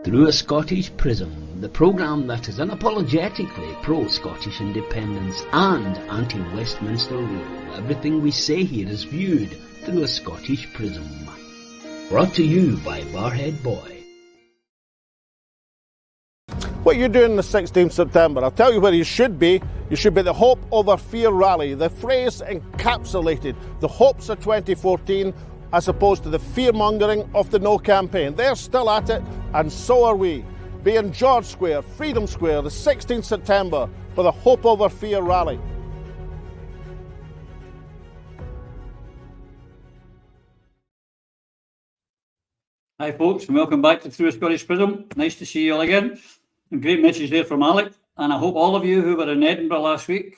Through a Scottish Prism, the programme that is unapologetically pro-Scottish independence and anti-Westminster rule. Everything we say here is viewed through a Scottish Prism. Brought to you by Barhead Boy. What you're doing the 16th September, I'll tell you where you should be. You should be at the Hope Over Fear rally. The phrase encapsulated the hopes of 2014 as opposed to the fear-mongering of the No campaign. They're still at it, and so are we. Be in George Square, Freedom Square, the 16th September for the Hope Over Fear rally. Hi folks, and welcome back to Through a Scottish Prism. Nice to see you all again. And great message there from Alec. And I hope all of you who were in Edinburgh last week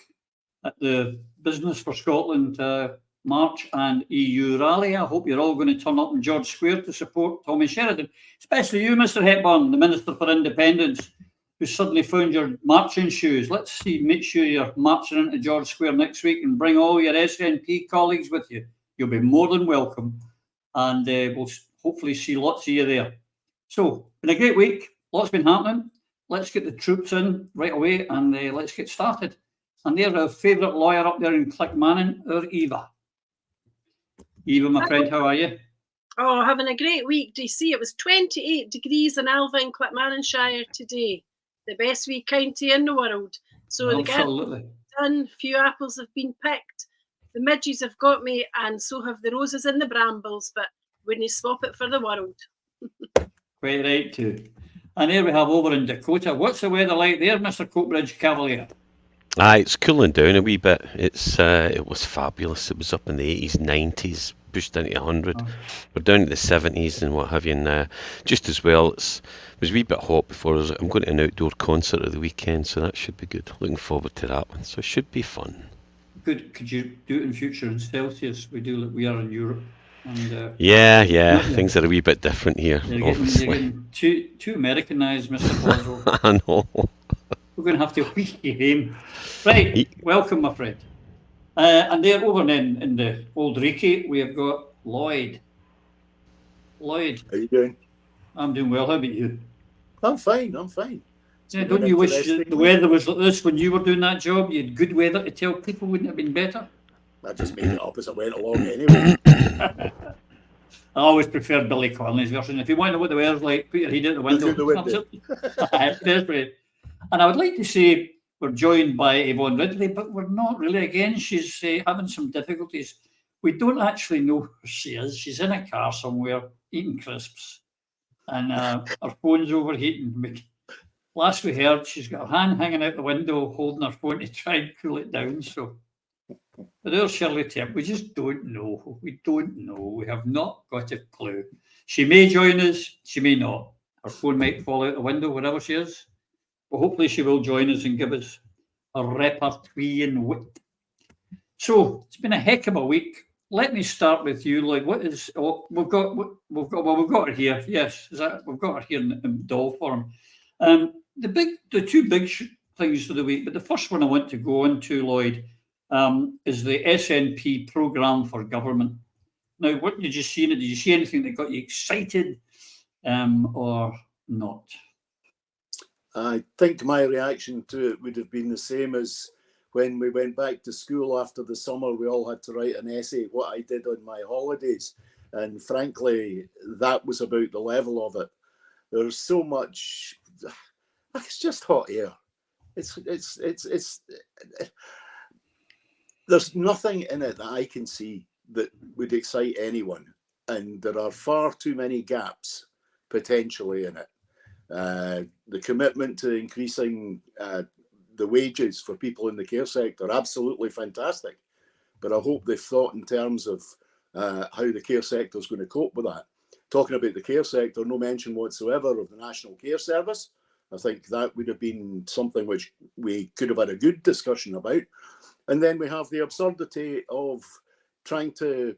at the Business for Scotland March and EU rally, I hope you're all going to turn up in George Square to support Tommy Sheridan. Especially you, Mr Hepburn, the Minister for Independence, who suddenly found your marching shoes. Let's see, make sure you're marching into George Square next week and bring all your SNP colleagues with you. You'll be more than welcome. And we'll hopefully see lots of you there. So, been a great week. Lots been happening. Let's get the troops in right away and let's get started. And there's our favourite lawyer up there in Clickmannon, our Eva. Eva, my friend, how are you? Oh, having a great week, DC. It was 28 degrees in Alva in Clickmannonshire today. The best wee county in the world. So absolutely. The done, few apples have been picked. The midges have got me, and so have the roses and the brambles, but wouldn't swap it for the world. Quite right too. And here we have over in Dakota. What's the weather like there, Mr. Coatbridge Cavalier? It's cooling down a wee bit. It was fabulous. It was up in the 80s, 90s, pushed into 100. Oh. We're down to the 70s and what have you. And just as well, it was a wee bit hot before. I'm going to an outdoor concert at the weekend, so that should be good. Looking forward to that one. So it should be fun. Good. Could you do it in future in Celsius? We are in Europe. And, yeah. Things are a wee bit different here, obviously. You're getting too Americanised, Mr. Boswell. I know. We're going to have to wheel you home. Right, welcome, my friend. And there over in the old Reiki, we have got Lloyd. Lloyd. How you doing? I'm doing well. How about you? I'm fine. Yeah, don't you wish the weather was like this when you were doing that job? You had good weather to tell people, wouldn't it have been better? I just made it up as I went along anyway. I always prefer Billy Connolly's version. If you want to know what the weather's like, put your head out the window. Desperate. And I would like to say we're joined by Yvonne Ridley, but we're not really. Again, she's having some difficulties. We don't actually know where she is. She's in a car somewhere eating crisps, and her phone's overheating. Last we heard, she's got her hand hanging out the window, holding her phone to try and cool it down. So, but there's Shirley Temp. We just don't know. We don't know. We have not got a clue. She may join us. She may not. Her phone might fall out the window, wherever she is. But hopefully she will join us and give us a repertoire and wit. So it's been a heck of a week. Let me start with you, Lloyd. What is? Oh, we've got her here. Yes, we've got her here in doll form. The two big things for the week, but the first one I want to go into, Lloyd, is the SNP programme for government. Now, what did you see in it? Did you see anything that got you excited, or not? I think my reaction to it would have been the same as when we went back to school after the summer. We all had to write an essay, what I did on my holidays. And frankly, that was about the level of it. There's so much, it's just hot air. There's nothing in it that I can see that would excite anyone. And there are far too many gaps potentially in it. The commitment to increasing the wages for people in the care sector, absolutely fantastic. But I hope they've thought in terms of how the care sector is going to cope with that. Talking about the care sector, no mention whatsoever of the National Care Service. I think that would have been something which we could have had a good discussion about. And then we have the absurdity of trying to,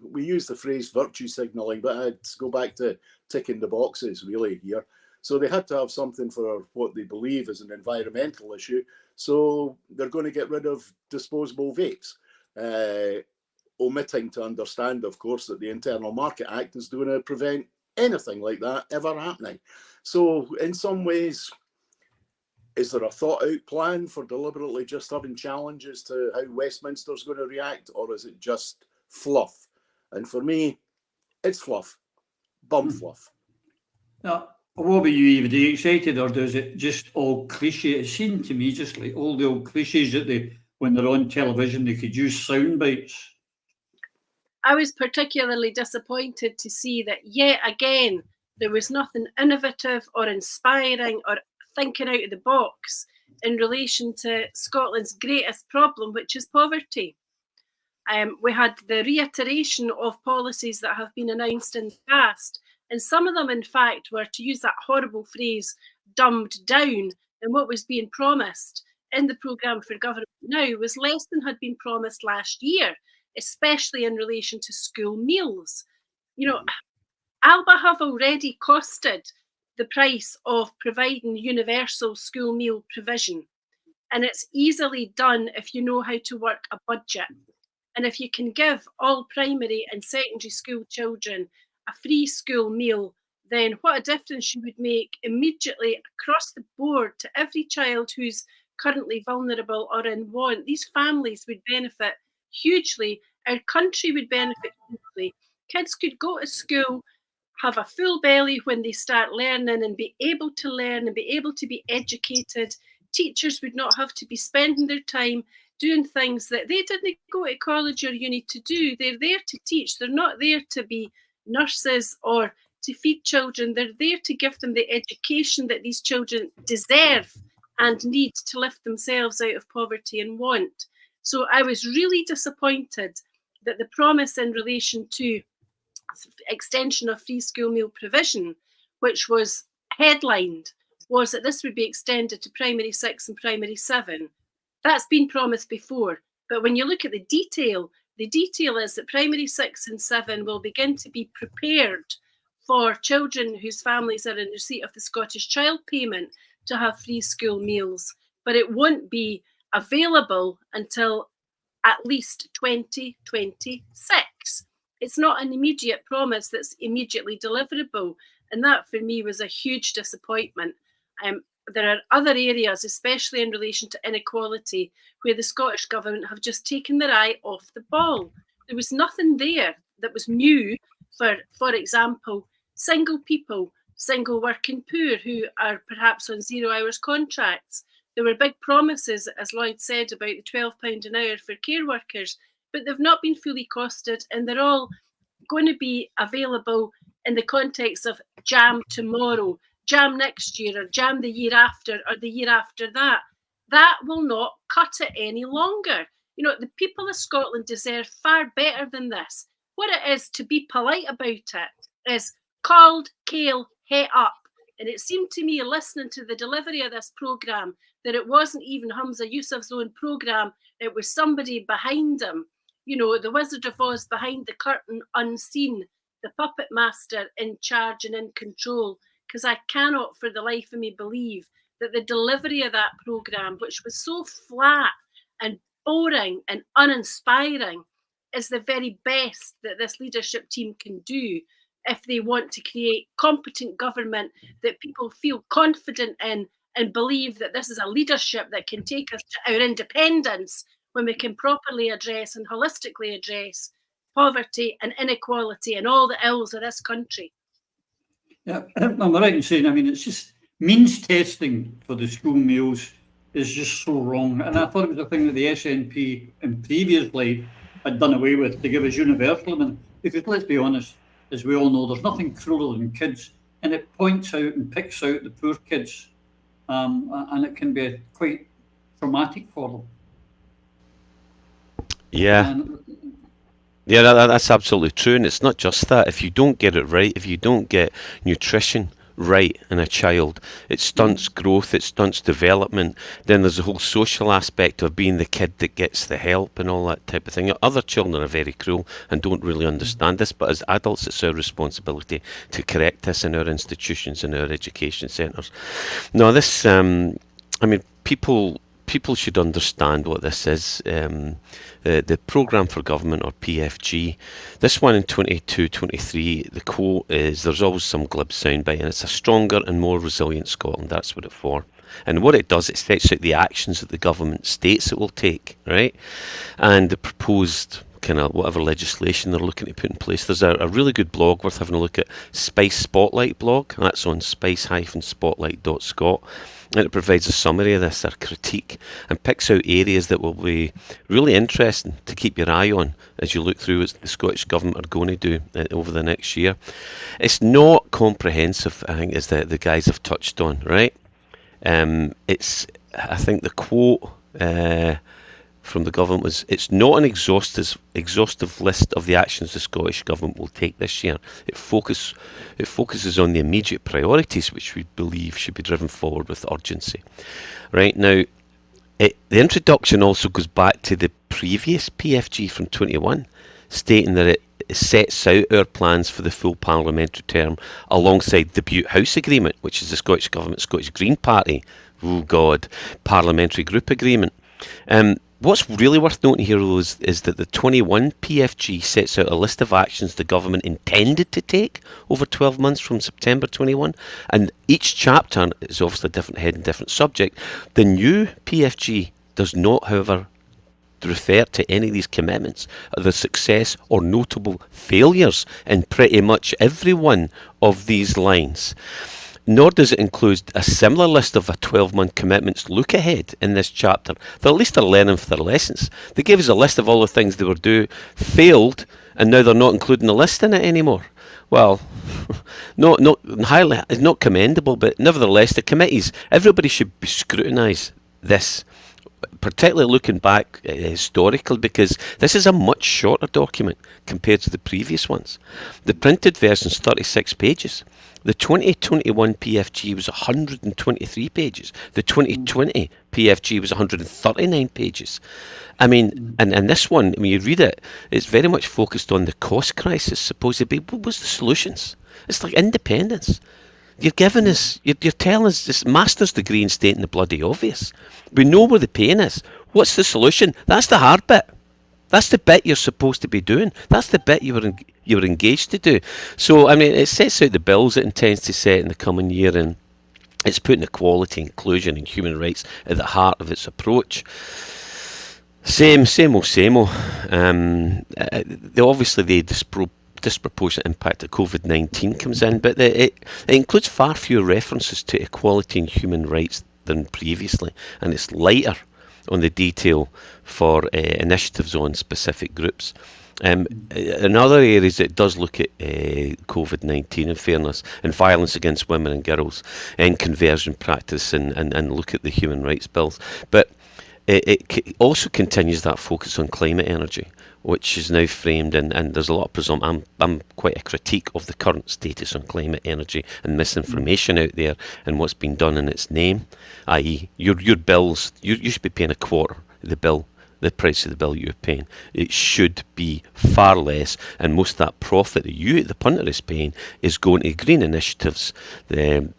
we use the phrase virtue signalling, but I'd go back to ticking the boxes really here. So they had to have something for what they believe is an environmental issue. So they're going to get rid of disposable vapes, omitting to understand, of course, that the Internal Market Act is going to prevent anything like that ever happening. So in some ways, is there a thought out plan for deliberately just having challenges to how Westminster's going to react, or is it just fluff? And for me, it's fluff, bum fluff. Now, what about you, Eve? Are you excited, or does it just all cliche? It seemed to me just like all the old cliches that when they're on television, they could use sound bites. I was particularly disappointed to see that yet again there was nothing innovative or inspiring or thinking out of the box in relation to Scotland's greatest problem, which is poverty. We had the reiteration of policies that have been announced in the past, and some of them, in fact, were, to use that horrible phrase, dumbed down. And what was being promised in the programme for government now was less than had been promised last year, especially in relation to school meals. You know, Alba have already costed the price of providing universal school meal provision. And it's easily done if you know how to work a budget. And if you can give all primary and secondary school children a free school meal, then what a difference you would make immediately across the board to every child who's currently vulnerable or in want. These families would benefit hugely. Our country would benefit hugely. Kids could go to school, have a full belly when they start learning and be able to learn and be able to be educated. Teachers would not have to be spending their time doing things that they didn't go to college or uni to do. They're there to teach. They're not there to be nurses or to feed children. They're there to give them the education that these children deserve and need to lift themselves out of poverty and want. So I was really disappointed that the promise in relation to extension of free school meal provision, which was headlined, was that this would be extended to primary 6 and primary 7. That's been promised before, but when you look at the detail is that primary 6 and 7 will begin to be prepared for children whose families are in receipt of the Scottish Child Payment to have free school meals, but it won't be available until at least 2026. It's not an immediate promise that's immediately deliverable, and that for me was a huge disappointment. There are other areas, especially in relation to inequality, where the Scottish Government have just taken their eye off the ball. There was nothing there that was new for example, single people, single working poor who are perhaps on 0 hours contracts. There were big promises, as Lloyd said, about the £12 an hour for care workers, but they've not been fully costed, and they're all going to be available in the context of jam tomorrow, jam next year, or jam the year after, or the year after that. That will not cut it any longer. You know, the people of Scotland deserve far better than this. What it is to be polite about it is called kale, het up. And it seemed to me, listening to the delivery of this programme, that it wasn't even Hamza Yousaf's own programme, it was somebody behind him. You know, the Wizard of Oz behind the curtain, unseen, the puppet master in charge and in control. Because I cannot for the life of me believe that the delivery of that programme, which was so flat and boring and uninspiring, is the very best that this leadership team can do if they want to create competent government that people feel confident in and believe that this is a leadership that can take us to our independence when we can properly address and holistically address poverty and inequality and all the ills of this country. Yeah, I'm right in saying, I mean, it's just means testing for the school meals is just so wrong. And I thought it was a thing that the SNP in previous life had done away with to give us universalism. And because let's be honest, as we all know, there's nothing crueler than kids, and it points out and picks out the poor kids, and it can be quite traumatic for them. Yeah. Yeah, that's absolutely true. And it's not just that. If you don't get it right, if you don't get nutrition right in a child, it stunts growth, it stunts development. Then there's a whole social aspect of being the kid that gets the help and all that type of thing. Other children are very cruel and don't really understand this, but as adults it's our responsibility to correct this in our institutions and our education centres. No, this, I mean, people people should understand what this is. The Programme for Government, or PFG, this one in 22-23, the quote is, "There's always some glib soundbite, and it's a stronger and more resilient Scotland." That's what it's for. And what it does, it sets out the actions that the government states it will take, right? And the proposed kind of whatever legislation they're looking to put in place. There's a really good blog worth having a look at, Spice Spotlight blog. That's on spice-spotlight.scot. And it provides a summary of this, or critique, and picks out areas that will be really interesting to keep your eye on as you look through what the Scottish Government are going to do over the next year. It's not comprehensive, I think, as the guys have touched on, right? I think the quote from the government was, "It's not an exhaustive list of the actions the Scottish Government will take this year. It focuses on the immediate priorities, which we believe should be driven forward with urgency." Right now, the introduction also goes back to the previous PFG from 21, stating that it sets out our plans for the full parliamentary term alongside the Butte House Agreement, which is the Scottish Government, Scottish Green Party, parliamentary group agreement. What's really worth noting here is that the 21 PFG sets out a list of actions the government intended to take over 12 months from September 21, and each chapter is obviously a different head and different subject. The new PFG does not, however, refer to any of these commitments or the success or notable failures in pretty much every one of these lines. Nor does it include a similar list of a 12-month commitments look ahead in this chapter. At least they're learning from their lessons. They gave us a list of all the things they were failed, and now they're not including the list in it anymore. Well, it's not commendable, but nevertheless, the committees, everybody should scrutinise this, particularly looking back historically, because this is a much shorter document compared to the previous ones. The printed version is 36 pages. The 2021 PFG was 123 pages. The 2020 PFG was 139 pages. I mean, and this one, when you read it, it's very much focused on the cost crisis, supposedly. What was the solutions? It's like independence. You're giving us, you're telling us this master's degree in stating the bloody obvious. We know where the pain is. What's the solution? That's the hard bit. That's the bit you're supposed to be doing. That's the bit you were engaged to do. So, I mean, it sets out the bills it intends to set in the coming year, and it's putting equality, inclusion and human rights at the heart of its approach. Same old. Obviously, the disproportionate impact of COVID-19 comes in, but it includes far fewer references to equality and human rights than previously, and it's lighter on the detail for initiatives on specific groups. In other areas, it does look at COVID-19, in fairness, and violence against women and girls, and conversion practice, and look at the human rights bills. But it also continues that focus on climate energy, which is now framed, and there's a lot of presumption. I'm quite a critique of the current status on climate energy and misinformation out there and what's been done in its name, i.e. your bills, you should be paying a quarter of the price of the bill you're paying. It should be far less, and most of that profit that you, the punter, is paying is going to green initiatives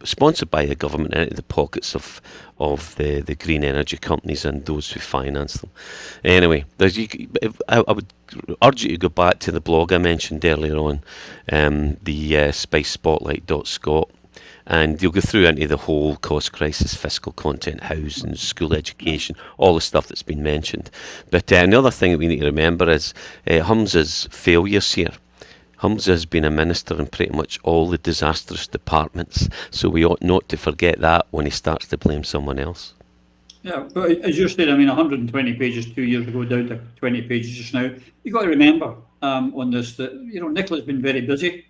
sponsored by the government into the pockets of the green energy companies and those who finance them. Anyway, I would urge you to go back to the blog I mentioned earlier on, the spicespotlight.scot, and you'll go through into the whole cost crisis, fiscal content, housing, school education, all the stuff that's been mentioned. But another thing that we need to remember is Humza's failures here. Humza has been a minister in pretty much all the disastrous departments, so we ought not to forget that when he starts to blame someone else. Yeah, but as you said, I mean, 120 pages 2 years ago down to 20 pages just now. You've got to remember on this that, Nicola's been very busy.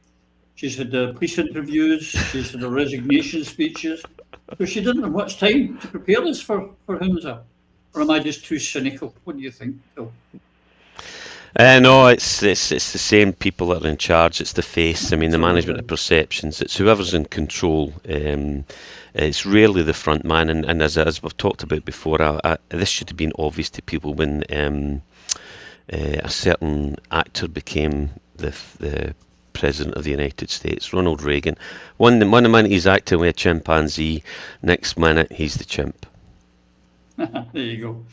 She's had the police interviews, she's had the resignation speeches, so she didn't have much time to prepare this for Humza. Or am I just too cynical? What do you think, Phil? No, it's the same people that are in charge. It's the face. I mean, the management of perceptions. It's whoever's in control. It's rarely the front man. And as we've talked about before, this should have been obvious to people when a certain actor became the President of the United States, Ronald Reagan. One minute he's acting with a chimpanzee, next minute he's the chimp. There you go.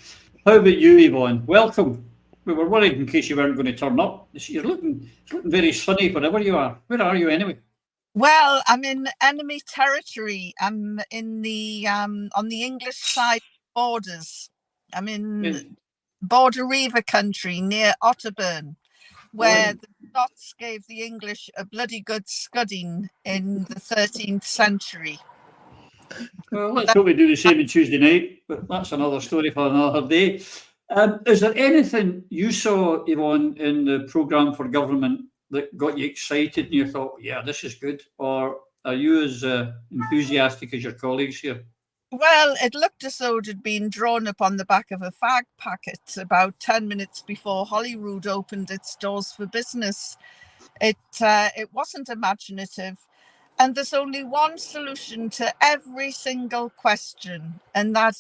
How about you, Yvonne? Welcome. We were worried in case you weren't going to turn up. You're looking very sunny wherever you are. Where are you anyway? Well, I'm in enemy territory. I'm in the on the English side borders. I'm in Border Reaver country near Otterburn, where the Scots gave the English a bloody good scudding in the 13th century. Well, let's hope we do the same on Tuesday night, but that's another story for another day. Is there anything you saw, Yvonne, in the programme for government that got you excited and you thought, yeah, this is good? Or are you as enthusiastic as your colleagues here? Well, it looked as though it had been drawn up on the back of a fag packet about 10 minutes before Holyrood opened its doors for business. It wasn't imaginative. And there's only one solution to every single question. And that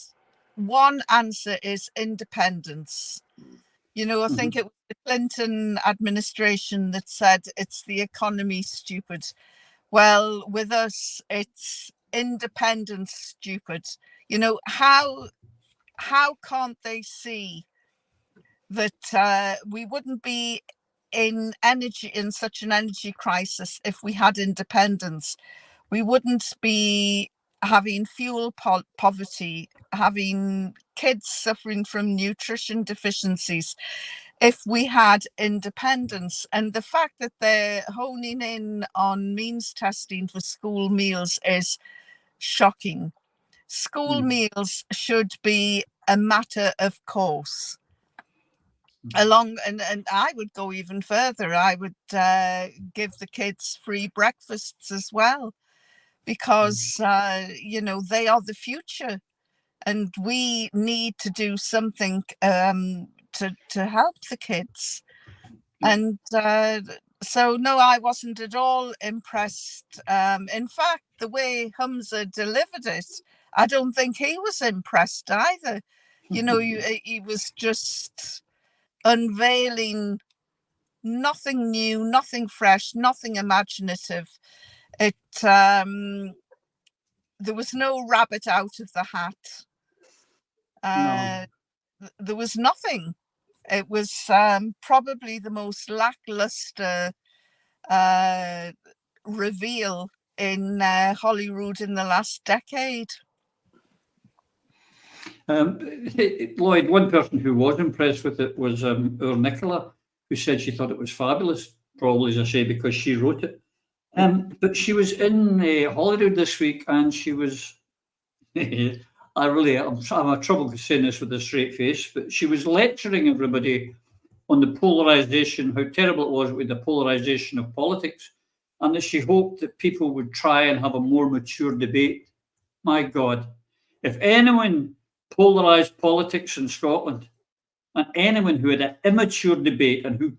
one answer is independence. You know, I think it was the Clinton administration that said it's the economy, stupid. Well, with us, it's independence, stupid. You know, how can't they see that we wouldn't be in such an energy crisis if we had independence? We wouldn't be having fuel poverty, having kids suffering from nutrition deficiencies if we had independence. And the fact that they're honing in on means testing for school meals is shocking. School meals should be a matter of course. And I would go even further. I would give the kids free breakfasts as well, because you know, they are the future, and we need to do something to help the kids. And so no, I wasn't at all impressed. In fact, the way Humza delivered it, I don't think he was impressed either. You know, he was just unveiling nothing new, nothing fresh, nothing imaginative. It there was no rabbit out of the hat. There was nothing. It was probably the most lackluster reveal in Holyrood in the last decade. Lloyd, one person who was impressed with it was our Nicola, who said she thought it was fabulous, probably, as I say, because she wrote it. But she was in Holyrood this week, and she was, I'm having trouble saying this with a straight face, but she was lecturing everybody on the polarisation, how terrible it was with the polarisation of politics, and that she hoped that people would try and have a more mature debate. My God, if anyone polarised politics in Scotland, and anyone who had an immature debate and who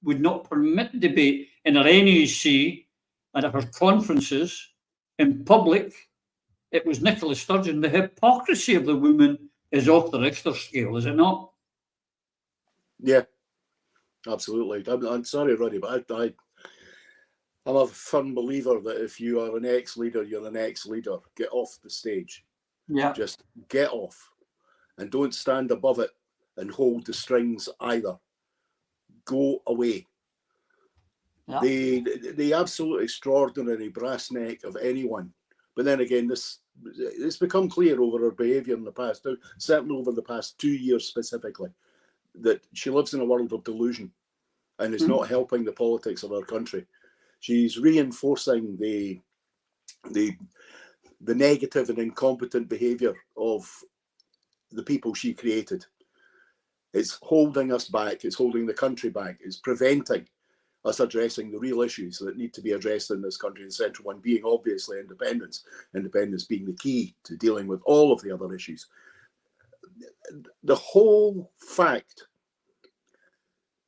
would not permit debate in her NEC and at her conferences in public, it was Nicola Sturgeon. The hypocrisy of the woman is off the Richter scale, is it not? Yeah, absolutely. I'm sorry, Roddy, but I'm a firm believer that if you are an ex-leader, you're an ex-leader. Get off the stage. Yeah. Just get off, and don't stand above it and hold the strings either. Go away. Yeah. The absolute extraordinary brass neck of anyone. But then again, it's become clear over her behaviour in the past, certainly over the past 2 years specifically, that she lives in a world of delusion and is not helping the politics of our country. She's reinforcing the negative and incompetent behaviour of the people she created. It's holding us back. It's holding the country back. It's preventing us addressing the real issues that need to be addressed in this country. The central one being obviously independence. Independence being the key to dealing with all of the other issues. The whole fact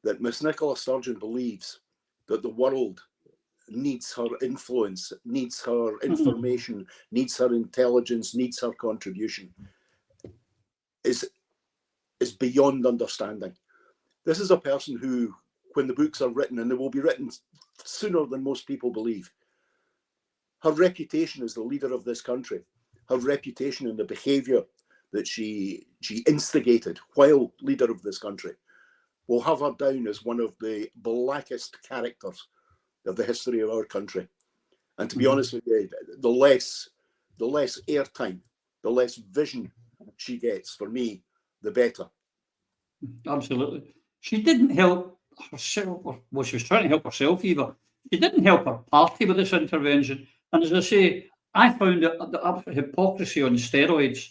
that Miss Nicola Sturgeon believes that the world needs her influence, needs her information, needs her intelligence, needs her contribution is beyond understanding. This is a person who, when the books are written, and they will be written sooner than most people believe, her reputation as the leader of this country, her reputation in the behaviour that she instigated while leader of this country will have her down as one of the blackest characters of the history of our country. And to be honest with you, the less airtime, the less vision she gets, for me, the better. Absolutely. She didn't help herself, well, she was trying to help herself either. She didn't help her party with this intervention. And as I say, I found it the absolute hypocrisy on steroids.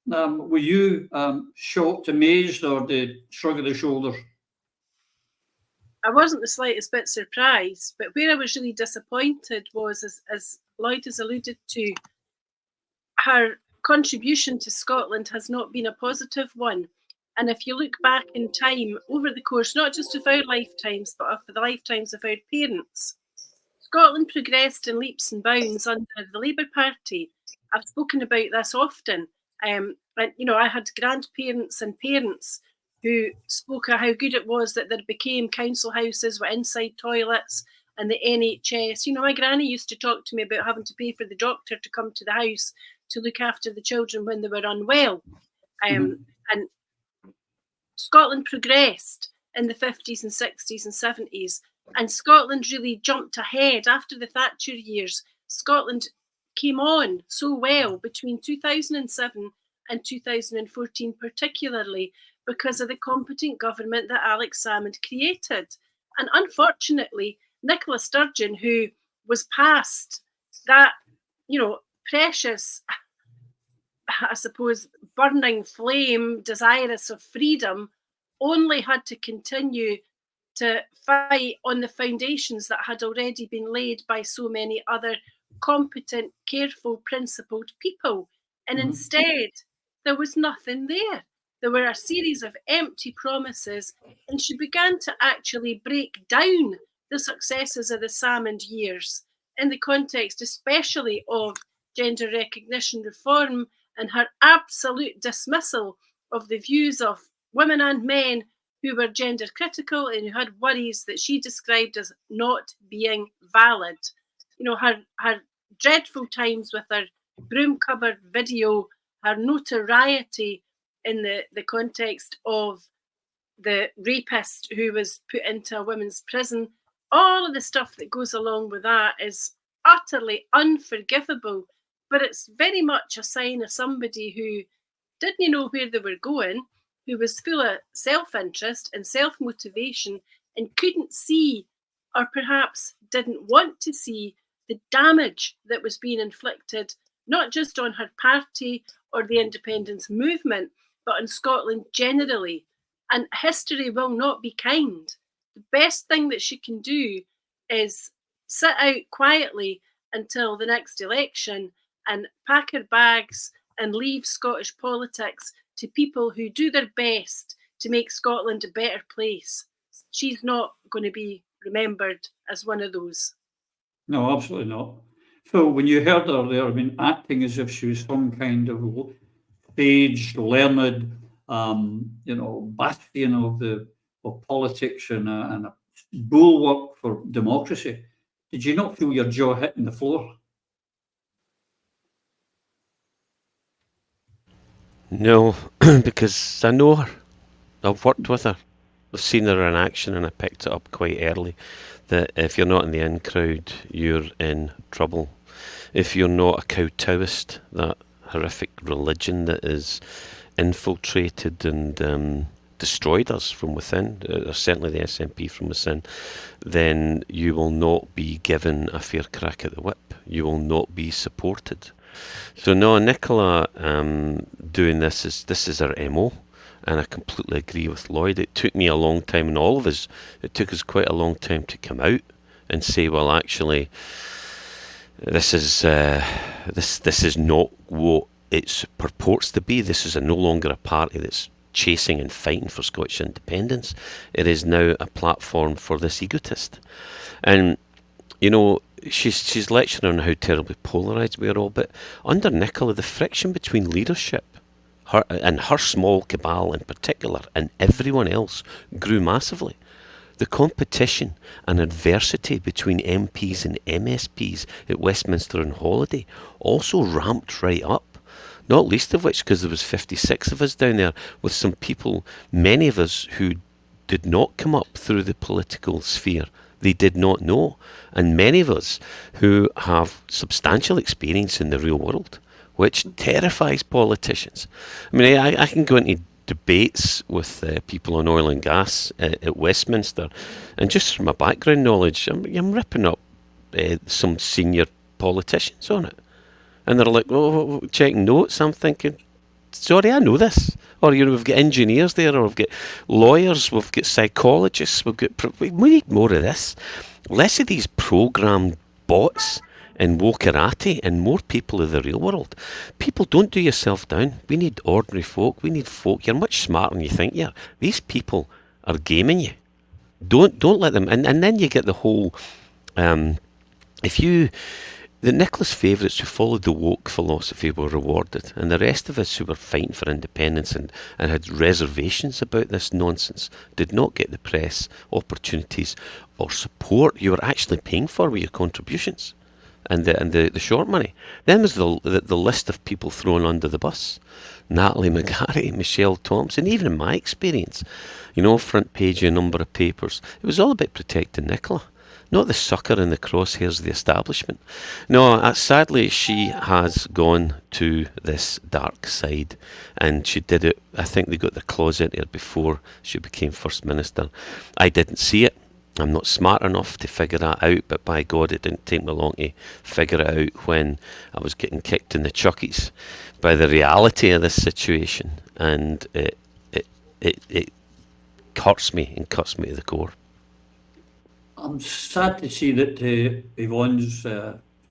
Were you shocked, amazed, or did shrug of the shoulders? I wasn't the slightest bit surprised, but where I was really disappointed was, as Lloyd has alluded to, her contribution to Scotland has not been a positive one. And if you look back in time, over the course, not just of our lifetimes, but of the lifetimes of our parents, Scotland progressed in leaps and bounds under the Labour Party. I've spoken about this often. And, you know, I had grandparents and parents who spoke of how good it was that there became council houses with inside toilets and the NHS. You know, my granny used to talk to me about having to pay for the doctor to come to the house to look after the children when they were unwell. And Scotland progressed in the 50s and 60s and 70s, and Scotland really jumped ahead after the Thatcher years. Scotland came on so well between 2007 and 2014, particularly because of the competent government that Alex Salmond created. And unfortunately, Nicola Sturgeon, who was past that, you know, precious, I suppose, burning flame, desirous of freedom, only had to continue to fight on the foundations that had already been laid by so many other competent, careful, principled people. And instead, there was nothing there. There were a series of empty promises, and she began to actually break down the successes of the Salmond years in the context especially of gender recognition reform and her absolute dismissal of the views of women and men who were gender critical and who had worries that she described as not being valid. You know, her dreadful times with her broom cupboard video, her notoriety in the context of the rapist who was put into a women's prison, all of the stuff that goes along with that is utterly unforgivable. But it's very much a sign of somebody who didn't know where they were going, who was full of self-interest and self-motivation and couldn't see, or perhaps didn't want to see, the damage that was being inflicted, not just on her party or the independence movement, but on Scotland generally. And history will not be kind. The best thing that she can do is sit out quietly until the next election and pack her bags and leave Scottish politics to people who do their best to make Scotland a better place. She's not going to be remembered as one of those. No, absolutely not. Phil, when you heard her there, I mean, acting as if she was some kind of staged, learned, bastion of politics and a bulwark for democracy, did you not feel your jaw hitting the floor? No, because I know her. I've worked with her. I've seen her in action, and I picked it up quite early that if you're not in the in crowd, you're in trouble. If you're not a Kowtowist, that horrific religion that is infiltrated and destroyed us from within, certainly the SNP from within, then you will not be given a fair crack at the whip. You will not be supported. So no, Nicola doing this is her MO, and I completely agree with Lloyd. It took me a long time, and all of us, it took us quite a long time to come out and say, well, actually, this is not what it purports to be. This is no longer a party that's chasing and fighting for Scottish independence. It is now a platform for this egotist. And you know, she's lecturing on how terribly polarised we are all, but under Nicola, the friction between leadership, her small cabal in particular, and everyone else grew massively. The competition and adversity between MPs and MSPs at Westminster and Holiday also ramped right up. not least of which because there was 56 of us down there with some people, many of us who did not come up through the political sphere. They did not know. And many of us who have substantial experience in the real world, which terrifies politicians. I mean, I can go into debates with people on oil and gas at Westminster, and just from my background knowledge, I'm ripping up some senior politicians on it. And they're like, oh, checking notes. I'm thinking, sorry, I know this. Or, we've got engineers there, or we've got lawyers, we've got psychologists, we need more of this. Less of these programmed bots and wokerati and more people of the real world. People, don't do yourself down. We need ordinary folk. We need folk. You're much smarter than you think you are. These people are gaming you. Don't let them. And then you get the whole, the Nicholas favourites who followed the woke philosophy were rewarded, and the rest of us who were fighting for independence and had reservations about this nonsense did not get the press, opportunities or support you were actually paying for with your contributions and the short money. Then there's the list of people thrown under the bus. Natalie McGarry, Michelle Thompson, even in my experience, front page of a number of papers. It was all about protecting Nicola. Not the sucker in the crosshairs of the establishment. No, sadly, she has gone to this dark side, and she did it. I think they got their claws into her before she became First Minister. I didn't see it. I'm not smart enough to figure that out, but by God, it didn't take me long to figure it out when I was getting kicked in the chuckies by the reality of this situation, and it hurts me and cuts me to the core. I'm sad to see that Yvonne's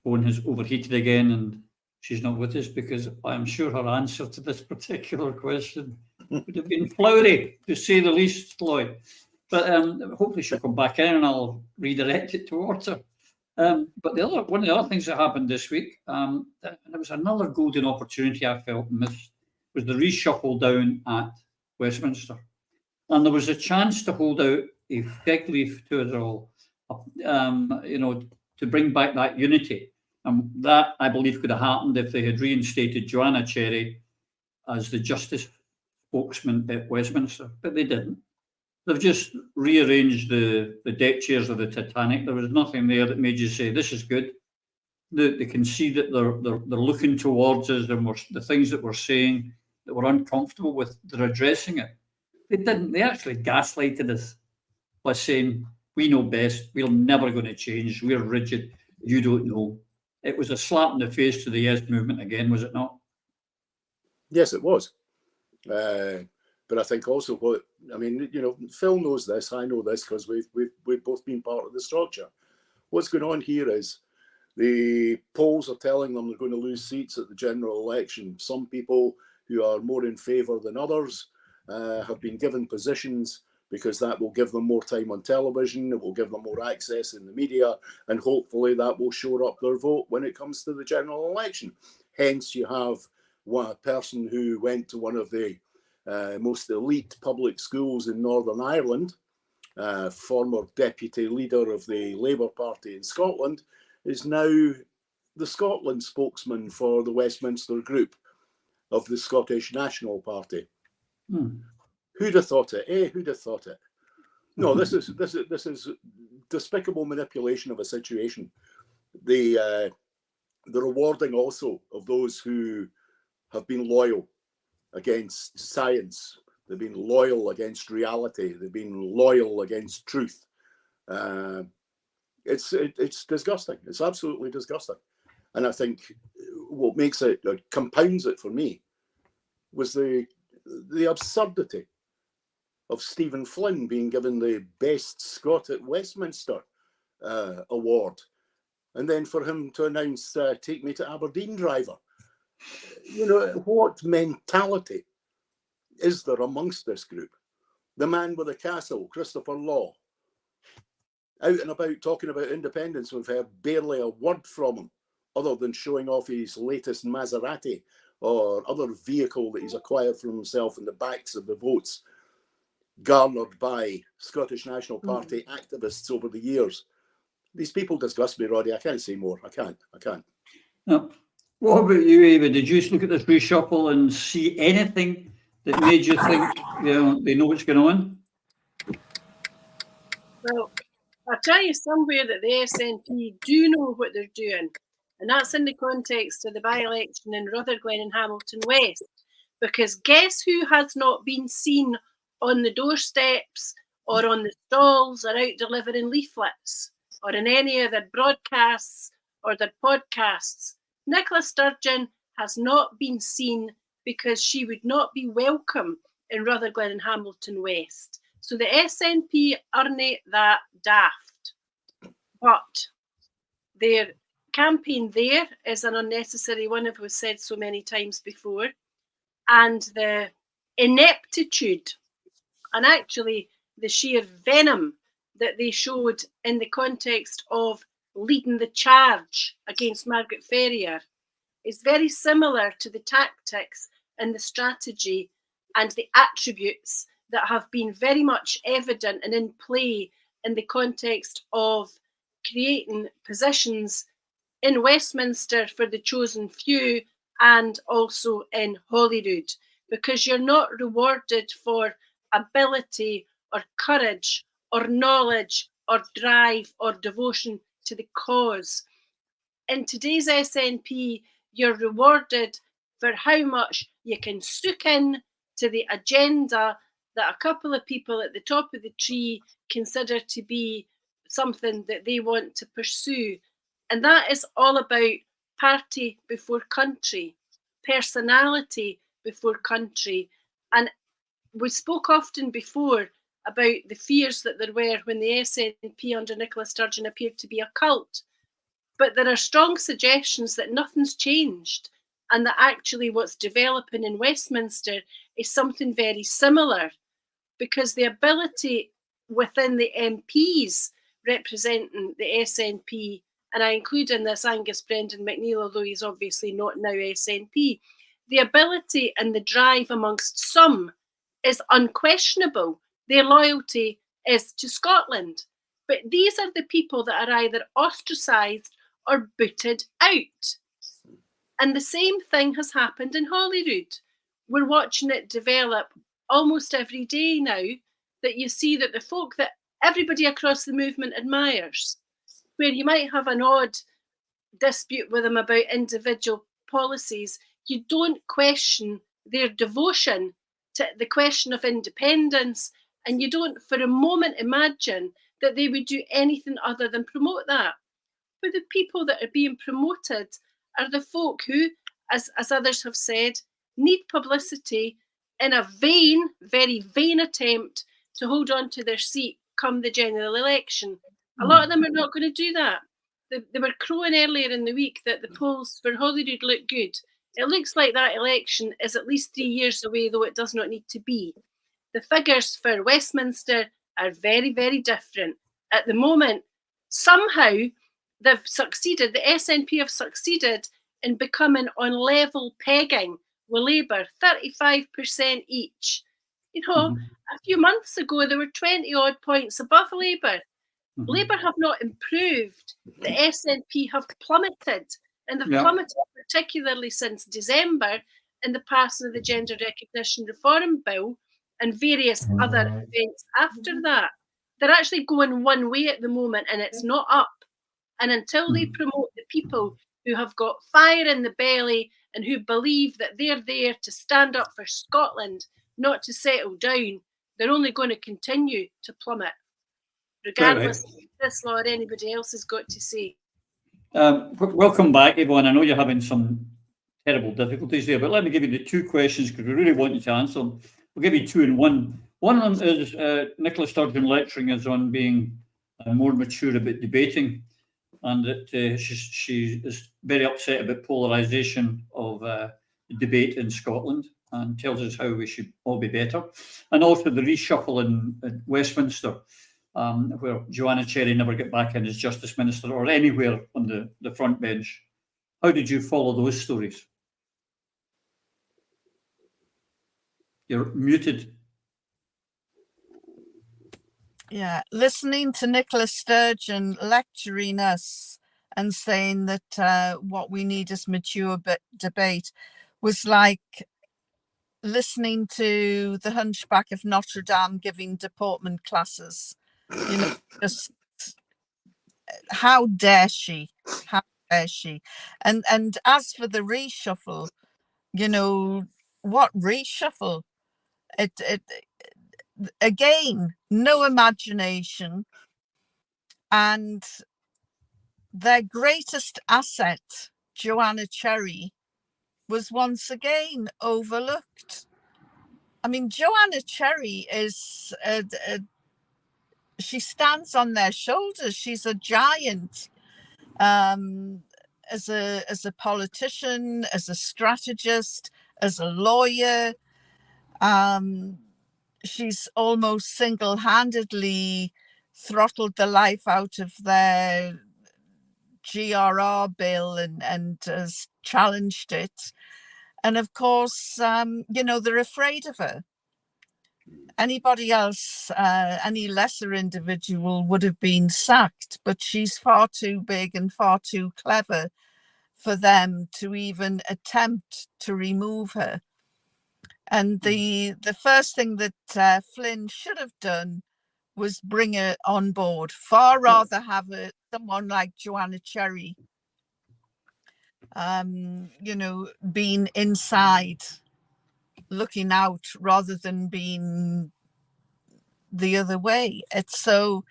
phone has overheated again and she's not with us, because I'm sure her answer to this particular question would have been flowery, to say the least, Lloyd. But hopefully she'll come back in and I'll redirect it towards her. But one of the other things that happened this week, and it was another golden opportunity I felt missed, was the reshuffle down at Westminster. And there was a chance to hold out a fig leaf to it all, to bring back that unity. And that, I believe, could have happened if they had reinstated Joanna Cherry as the Justice spokesman at Westminster, but they didn't. They've just rearranged the deck chairs of the Titanic. There was nothing there that made you say, this is good. They can see that they're looking towards us, and the things that we're saying that we're uncomfortable with, they're addressing it. They didn't. They actually gaslighted us by saying, we know best, we're never going to change, we're rigid, you don't know. It was a slap in the face to the Yes movement again, was it not? Yes, it was. But I think also Phil knows this, I know this, because we've both been part of the structure. What's going on here is the polls are telling them they're going to lose seats at the general election. Some people who are more in favour than others have been given positions because that will give them more time on television, it will give them more access in the media, and hopefully that will shore up their vote when it comes to the general election. Hence, you have one person who went to one of the most elite public schools in Northern Ireland, former deputy leader of the Labour Party in Scotland, is now the Scotland spokesman for the Westminster group of the Scottish National Party. Who'd have thought it? Who'd have thought it? No, this is despicable manipulation of a situation. The rewarding also of those who have been loyal against science. They've been loyal against reality. They've been loyal against truth. It's disgusting. It's absolutely disgusting. And I think what makes it, compounds it for me, was the absurdity of Stephen Flynn being given the Best Scot at Westminster award, and then for him to announce Take Me to Aberdeen driver. What mentality is there amongst this group? The man with the castle, Christopher Law, out and about talking about independence. We've heard barely a word from him other than showing off his latest Maserati or other vehicle that he's acquired for himself in the backs of the votes garnered by Scottish National Party activists over the years. These people disgust me, Roddy. I can't say more. I can't. No. What about you, Ava? Did you look at this reshuffle and see anything that made you think, they know what's going on? Well, I'll tell you somewhere that the SNP do know what they're doing, and that's in the context of the by-election in Rutherglen and Hamilton West. Because guess who has not been seen on the doorsteps or on the stalls or out delivering leaflets or in any of their broadcasts or their podcasts? Nicola Sturgeon has not been seen because she would not be welcome in Rutherglen and Hamilton West. So the SNP aren't that daft. But their campaign there is an unnecessary one, as was said so many times before. And the ineptitude and actually the sheer venom that they showed in the context of leading the charge against Margaret Ferrier is very similar to the tactics and the strategy and the attributes that have been very much evident and in play in the context of creating positions in Westminster for the chosen few and also in Holyrood, because you're not rewarded for ability or courage or knowledge or drive or devotion to the cause. In today's SNP, you're rewarded for how much you can soak in to the agenda that a couple of people at the top of the tree consider to be something that they want to pursue. And that is all about party before country, personality before country. And we spoke often before about the fears that there were when the SNP under Nicola Sturgeon appeared to be a cult. But there are strong suggestions that nothing's changed and that actually what's developing in Westminster is something very similar, because the ability within the MPs representing the SNP, and I include in this Angus Brendan McNeill, although he's obviously not now SNP, the ability and the drive amongst some is unquestionable. Their loyalty is to Scotland. But these are the people that are either ostracised or booted out. And the same thing has happened in Holyrood. We're watching it develop almost every day now, that you see that the folk that everybody across the movement admires, where you might have an odd dispute with them about individual policies, you don't question their devotion to the question of independence, and you don't for a moment imagine that they would do anything other than promote that. But the people that are being promoted are the folk who, as others have said, need publicity in a vain, very vain attempt to hold on to their seat come the general election. A lot of them are not going to do that. They were crowing earlier in the week that the polls for Holyrood look good. It looks like that election is at least 3 years away, though it does not need to be. The figures for Westminster are very, very different. At the moment, somehow they've succeeded, the SNP have succeeded in becoming on level pegging with Labour, 35% each. You know, a few months ago, there were 20 odd points above Labour. Labour have not improved. The SNP have plummeted, and they've plummeted particularly since December in the passing of the Gender Recognition Reform Bill and various other events after that. They're actually going one way at the moment, and it's not up. And until they promote the people who have got fire in the belly and who believe that they're there to stand up for Scotland, not to settle down, they're only going to continue to plummet, regardless of this law or anybody else has got to say. Welcome back, everyone. I know you're having some terrible difficulties there, but let me give you the two questions because we really want you to answer them. We'll give you two in one. One of them is Nicola Sturgeon lecturing us on being more mature about debating, and that she is very upset about polarisation of the debate in Scotland, and tells us how we should all be better. And also the reshuffle in Westminster, where Joanna Cherry never got back in as Justice Minister or anywhere on the front bench. How did you follow those stories? You're muted. Yeah, listening to Nicola Sturgeon lecturing us and saying that what we need is mature debate was like listening to the Hunchback of Notre Dame giving deportment classes. You know, just how dare she? How dare she? And as for the reshuffle, you know, what reshuffle? It again, no imagination, and their greatest asset, Joanna Cherry, was once again overlooked. I mean, Joanna Cherry is she stands on their shoulders. She's a giant as a politician, as a strategist, as a lawyer. She's almost single-handedly throttled the life out of their GRR bill and has challenged it. And of course, you know, they're afraid of her. Anybody else, any lesser individual would have been sacked, but she's far too big and far too clever for them to even attempt to remove her. And the first thing that Flynn should have done was bring her on board. Far rather have someone like Joanna Cherry, you know, being inside, looking out, rather than being the other way. It's so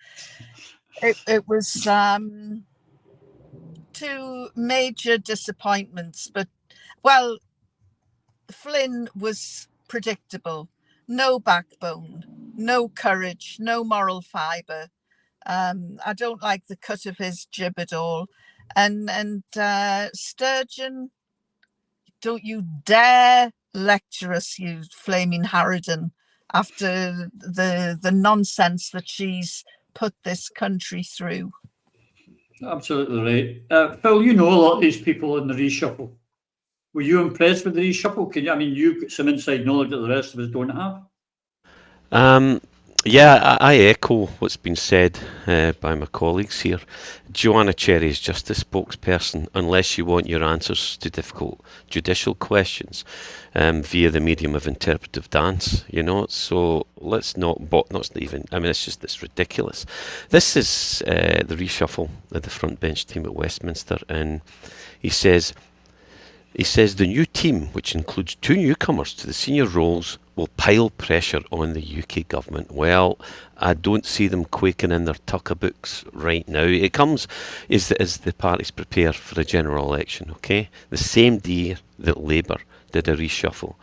it was two major disappointments, but well, Flynn was predictable. No backbone, no courage, no moral fibre. I don't like the cut of his jib at all. And Sturgeon, don't you dare lecture us, you flaming harridan, after the nonsense that she's put this country through. Absolutely right. Phil, you know a lot of these people in the reshuffle. Were you impressed with the reshuffle? You've got some inside knowledge that the rest of us don't have. Yeah, I echo what's been said by my colleagues here. Joanna Cherry is just a spokesperson, unless you want your answers to difficult judicial questions via the medium of interpretive dance, you know. So let's not even. I mean, it's ridiculous. This is the reshuffle at the front bench team at Westminster, and he says the new team, which includes 2 newcomers to the senior roles, will pile pressure on the UK government. Well, I don't see them quaking in their tucker books right now. It comes as the parties prepare for a general election, okay? The same day that Labour did a reshuffle.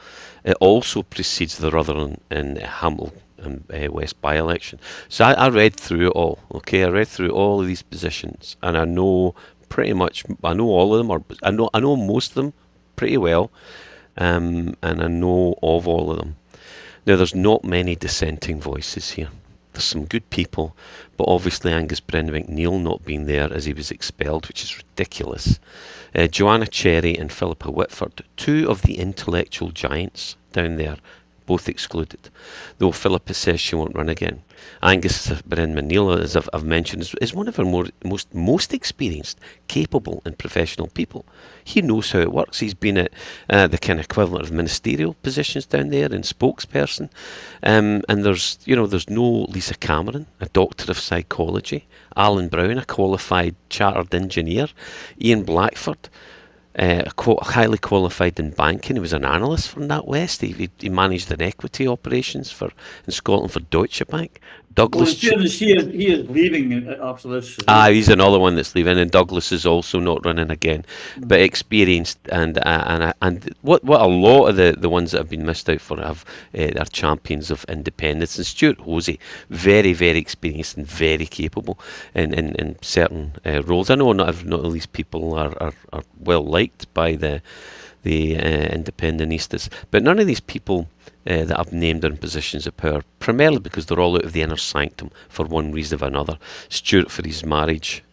It also precedes the Rutherland and Hamilton and West by-election. So I read through it all, okay? I read through all of these positions, and I know all of them, or I know most of them pretty well, and I know of all of them. Now, there's not many dissenting voices here. There's some good people, but obviously Angus Brendan McNeill not being there as he was expelled, which is ridiculous. Joanna Cherry and Philippa Whitford, 2 of the intellectual giants down there, both excluded, though Philippa says she won't run again. Angus Brendan McNeill, as I've mentioned, is one of our most experienced, capable and professional people. He knows how it works. He's been at the kind of equivalent of ministerial positions down there in spokesperson. And there's no Lisa Cameron, a doctor of psychology, Alan Brown, a qualified chartered engineer, Ian Blackford, highly qualified in banking. He was an analyst from NatWest. He managed an equity operations in Scotland for Deutsche Bank. Douglas. He is leaving after this. He's another one that's leaving, and Douglas is also not running again, but experienced and what a lot of the ones that have been missed out for are champions of independence. And Stuart Hosey, very, very experienced and very capable in certain roles. I know not all these people are well liked by the independentistas, but none of these people that I've named are in positions of power, primarily because they're all out of the inner sanctum for one reason or another. Stuart for his marriage,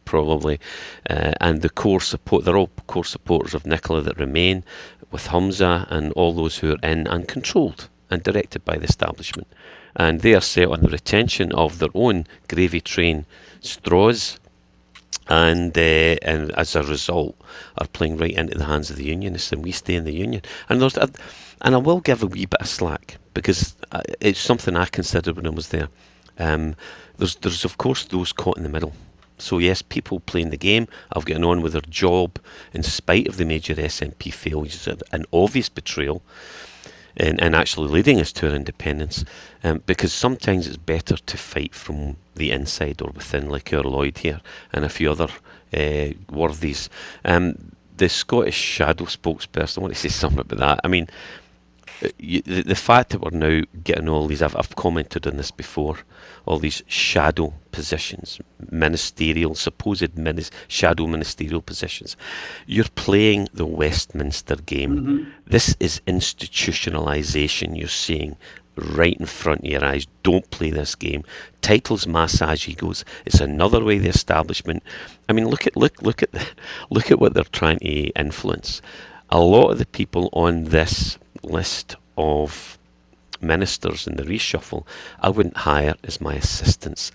probably, and the core support. They're all core supporters of Nicola that remain, with Humza and all those who are in and controlled and directed by the establishment, and they are set on the retention of their own gravy train straws and as a result are playing right into the hands of the unionists, and we stay in the union. And I will give a wee bit of slack, because it's something I considered when I was there. There's of course those caught in the middle. So yes, people playing the game have gotten on with their job in spite of the major SNP failures, an obvious betrayal, and actually leading us to our independence, because sometimes it's better to fight from the inside or within, like our Lloyd here and a few other worthies. The Scottish shadow spokesperson, I want to say something about that. I mean, the fact that we're now getting all these, I've commented on this before, all these shadow positions, ministerial, supposed shadow ministerial positions. You're playing the Westminster game. Mm-hmm. This is institutionalisation you're seeing right in front of your eyes. Don't play this game. Titles massage egos. It's another way the establishment. I mean, look at what they're trying to influence. A lot of the people on this list of ministers in the reshuffle, I wouldn't hire as my assistant.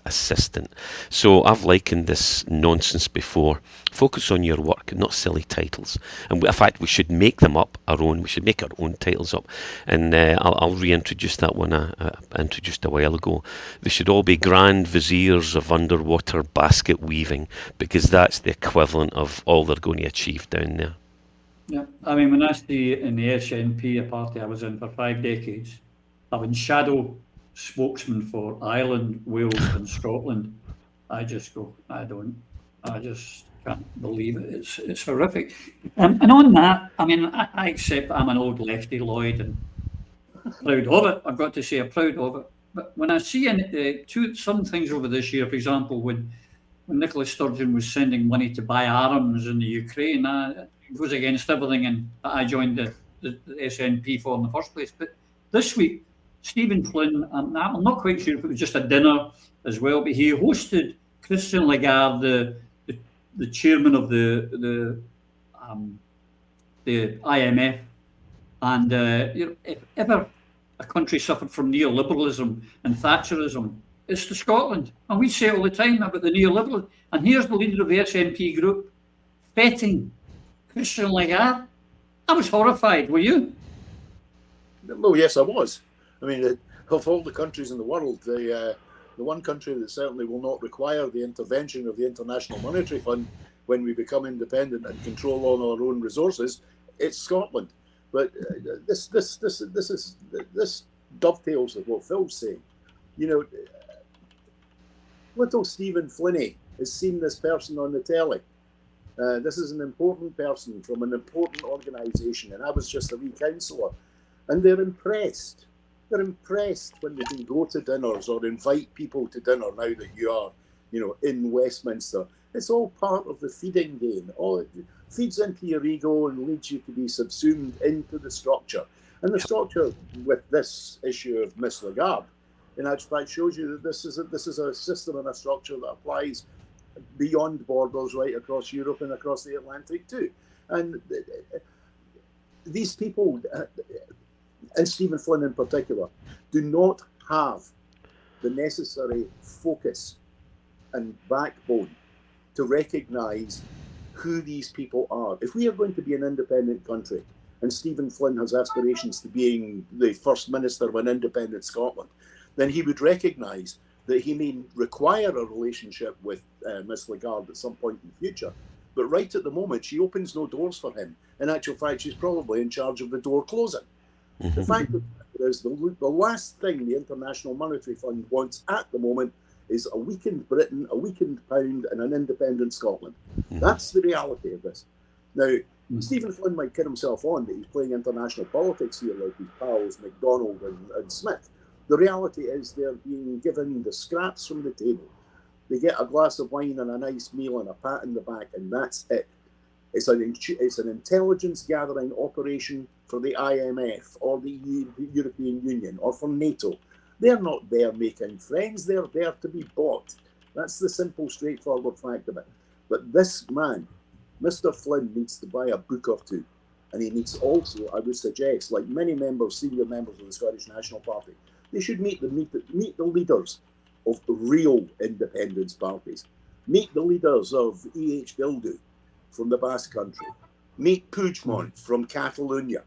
So I've likened this nonsense before. Focus on your work, not silly titles. And in fact, we should make them up our own. We should make our own titles up. And I'll reintroduce that one I introduced a while ago. They should all be Grand Viziers of Underwater Basket Weaving, because that's the equivalent of all they're going to achieve down there. Yeah, I mean, when I see in the SNP, a party I was in for 5 decades, having shadow spokesman for Ireland, Wales and Scotland, I just go, I just can't believe it. It's horrific. And on that, I mean, I accept that I'm an old lefty, Lloyd, and proud of it. I've got to say I'm proud of it. But when I see some things over this year, for example, when Nicola Sturgeon was sending money to buy arms in the Ukraine, it goes against everything and I joined the SNP for in the first place. But this week, Stephen Flynn, I'm not quite sure if it was just a dinner as well, but he hosted Christine Lagarde, the chairman of the IMF, and if ever a country suffered from neoliberalism and Thatcherism, it's to Scotland. And we say all the time about the neoliberalism. And here's the leader of the SNP group betting Christine Lagarde. I was horrified. Were you? Well, yes, I was. I mean, of all the countries in the world, the one country that certainly will not require the intervention of the International Monetary Fund when we become independent and control all our own resources, it's Scotland. But this dovetails with what Phil's saying. You know, little Stephen Flynn has seen this person on the telly. This is an important person from an important organisation, and I was just a wee councillor. And they're impressed. They're impressed when they can go to dinners or invite people to dinner now that you are, in Westminster. It's all part of the feeding game. It feeds into your ego and leads you to be subsumed into the structure. And the structure with this issue of Miss Lagarde, in actual fact, shows you that this is a system and a structure that applies beyond borders, right across Europe and across the Atlantic too. And these people, and Stephen Flynn in particular, do not have the necessary focus and backbone to recognise who these people are. If we are going to be an independent country, and Stephen Flynn has aspirations to being the First Minister of an independent Scotland, then he would recognise that he may require a relationship with Miss Lagarde at some point in the future. But right at the moment, she opens no doors for him. In actual fact, she's probably in charge of the door closing. Mm-hmm. The fact is, the last thing the International Monetary Fund wants at the moment is a weakened Britain, a weakened pound, and an independent Scotland. Mm-hmm. That's the reality of this. Now, Stephen Flynn might kid himself on that he's playing international politics here, like his pals MacDonald and Smith. The reality is they're being given the scraps from the table. They get a glass of wine and a nice meal and a pat in the back, and that's it. It's an intelligence gathering operation for the IMF or the European Union or for NATO. They're not there making friends. They're there to be bought. That's the simple, straightforward fact of it. But this man, Mr. Flynn, needs to buy a book or two. And he needs also, I would suggest, like many senior members of the Scottish National Party, they should meet the leaders of the real independence parties. Meet the leaders of E.H. Bildu from the Basque Country. Meet Puigdemont from Catalonia.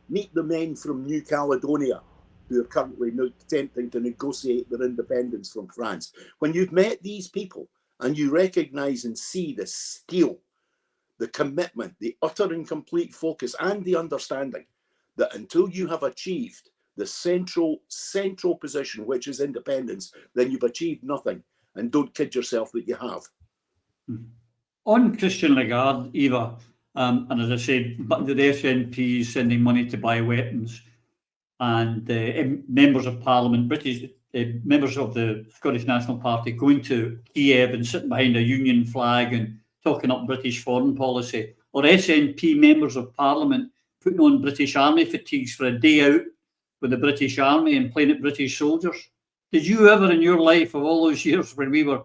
Meet the men from New Caledonia who are currently attempting to negotiate their independence from France. When you've met these people and you recognise and see the steel, the commitment, the utter and complete focus and the understanding that until you have achieved the central position, which is independence, then you've achieved nothing. And don't kid yourself that you have. On Christian Lagarde, Eva, and as I said, but the SNP is sending money to buy weapons, and members of Parliament, British members of the Scottish National Party going to Kiev and sitting behind a Union flag and talking up British foreign policy, or SNP members of Parliament putting on British Army fatigues for a day out with the British Army and playing at British soldiers. Did you ever in your life of all those years when we were,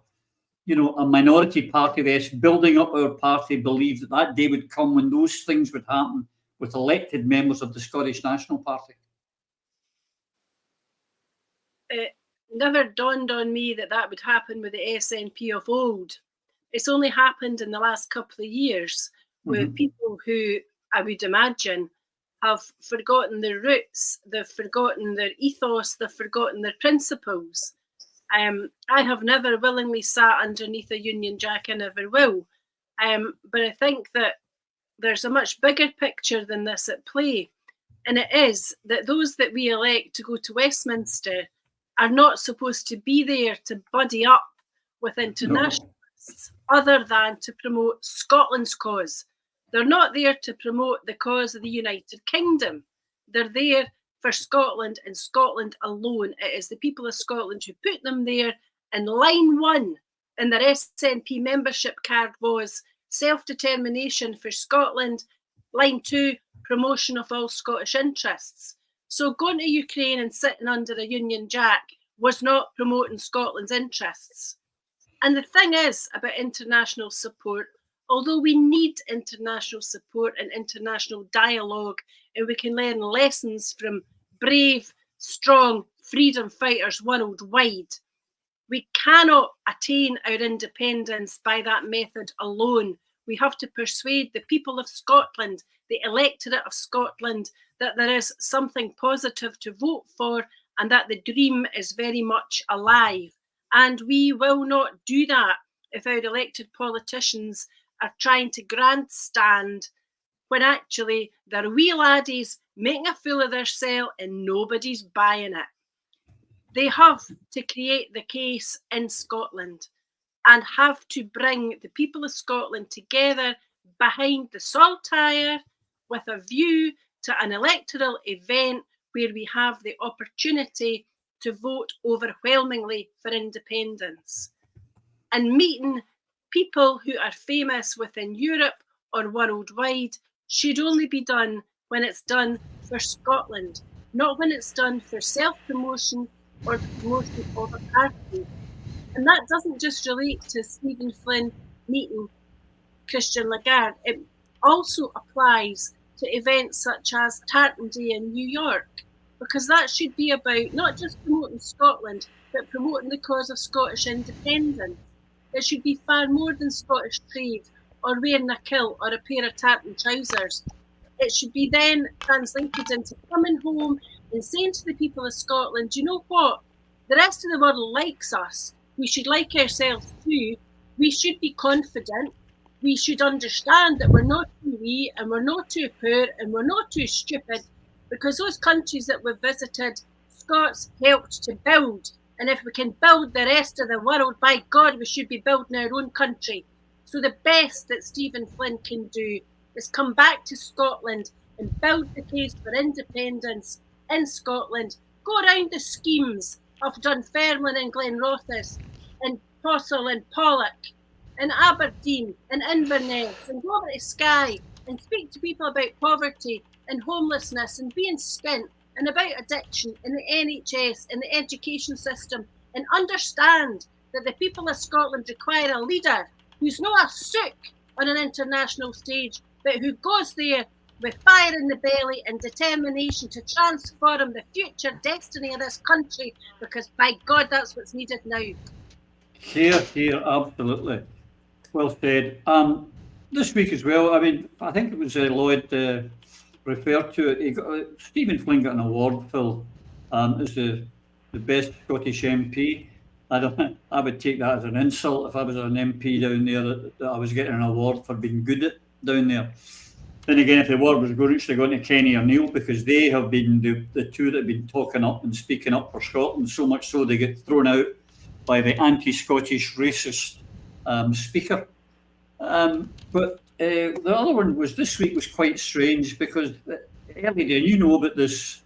a minority party building up our party, believe that that day would come when those things would happen with elected members of the Scottish National Party? It never dawned on me that that would happen with the SNP of old. It's only happened in the last couple of years with people who, I would imagine, have forgotten their roots, they've forgotten their ethos, they've forgotten their principles. I have never willingly sat underneath a Union Jack, I never will. But I think that there's a much bigger picture than this at play. And it is that those that we elect to go to Westminster are not supposed to be there to buddy up with internationalists other than to promote Scotland's cause. They're not there to promote the cause of the United Kingdom. They're there for Scotland and Scotland alone. It is the people of Scotland who put them there. And line 1 in their SNP membership card was self-determination for Scotland. Line 2, promotion of all Scottish interests. So going to Ukraine and sitting under a Union Jack was not promoting Scotland's interests. And the thing is about international support, although we need international support and international dialogue, and we can learn lessons from brave, strong freedom fighters worldwide, we cannot attain our independence by that method alone. We have to persuade the people of Scotland, the electorate of Scotland, that there is something positive to vote for and that the dream is very much alive. And we will not do that if our elected politicians are trying to grandstand when actually they're wee laddies making a fool of themselves and nobody's buying it. They have to create the case in Scotland and have to bring the people of Scotland together behind the saltire with a view to an electoral event where we have the opportunity to vote overwhelmingly for independence. And meeting people who are famous within Europe or worldwide should only be done when it's done for Scotland, not when it's done for self-promotion or the promotion of a party. And that doesn't just relate to Stephen Flynn meeting Christian Lagarde. It also applies to events such as Tartan Day in New York, because that should be about not just promoting Scotland, but promoting the cause of Scottish independence. It should be far more than Scottish trade or wearing a kilt or a pair of tartan trousers. It should be then translated into coming home and saying to the people of Scotland, you know what? The rest of the world likes us. We should like ourselves too. We should be confident. We should understand that we're not too wee and we're not too poor and we're not too stupid, because those countries that we've visited, Scots helped to build. And if we can build the rest of the world, by God, we should be building our own country. So the best that Stephen Flynn can do is come back to Scotland and build the case for independence in Scotland. Go around the schemes of Dunfermline and Glenrothes and Possil and Pollock and Aberdeen and Inverness, and go over to Skye and speak to people about poverty and homelessness and being skint and about addiction in the NHS and the education system, and understand that the people of Scotland require a leader who's not a sook on an international stage, but who goes there with fire in the belly and determination to transform the future destiny of this country, because by God, that's what's needed now. Here, absolutely. Well said. This week as well, I mean, I think it was Lloyd referred to it. Stephen Flynn got an award, Phil, as the best Scottish MP. I would take that as an insult if I was an MP down there that I was getting an award for being good at down there. Then again, if the award was going to Kenny or Neil, because they have been the two that have been talking up and speaking up for Scotland, so much so they get thrown out by the anti-Scottish racist speaker. But the other one was this week was quite strange because earlier, you know about this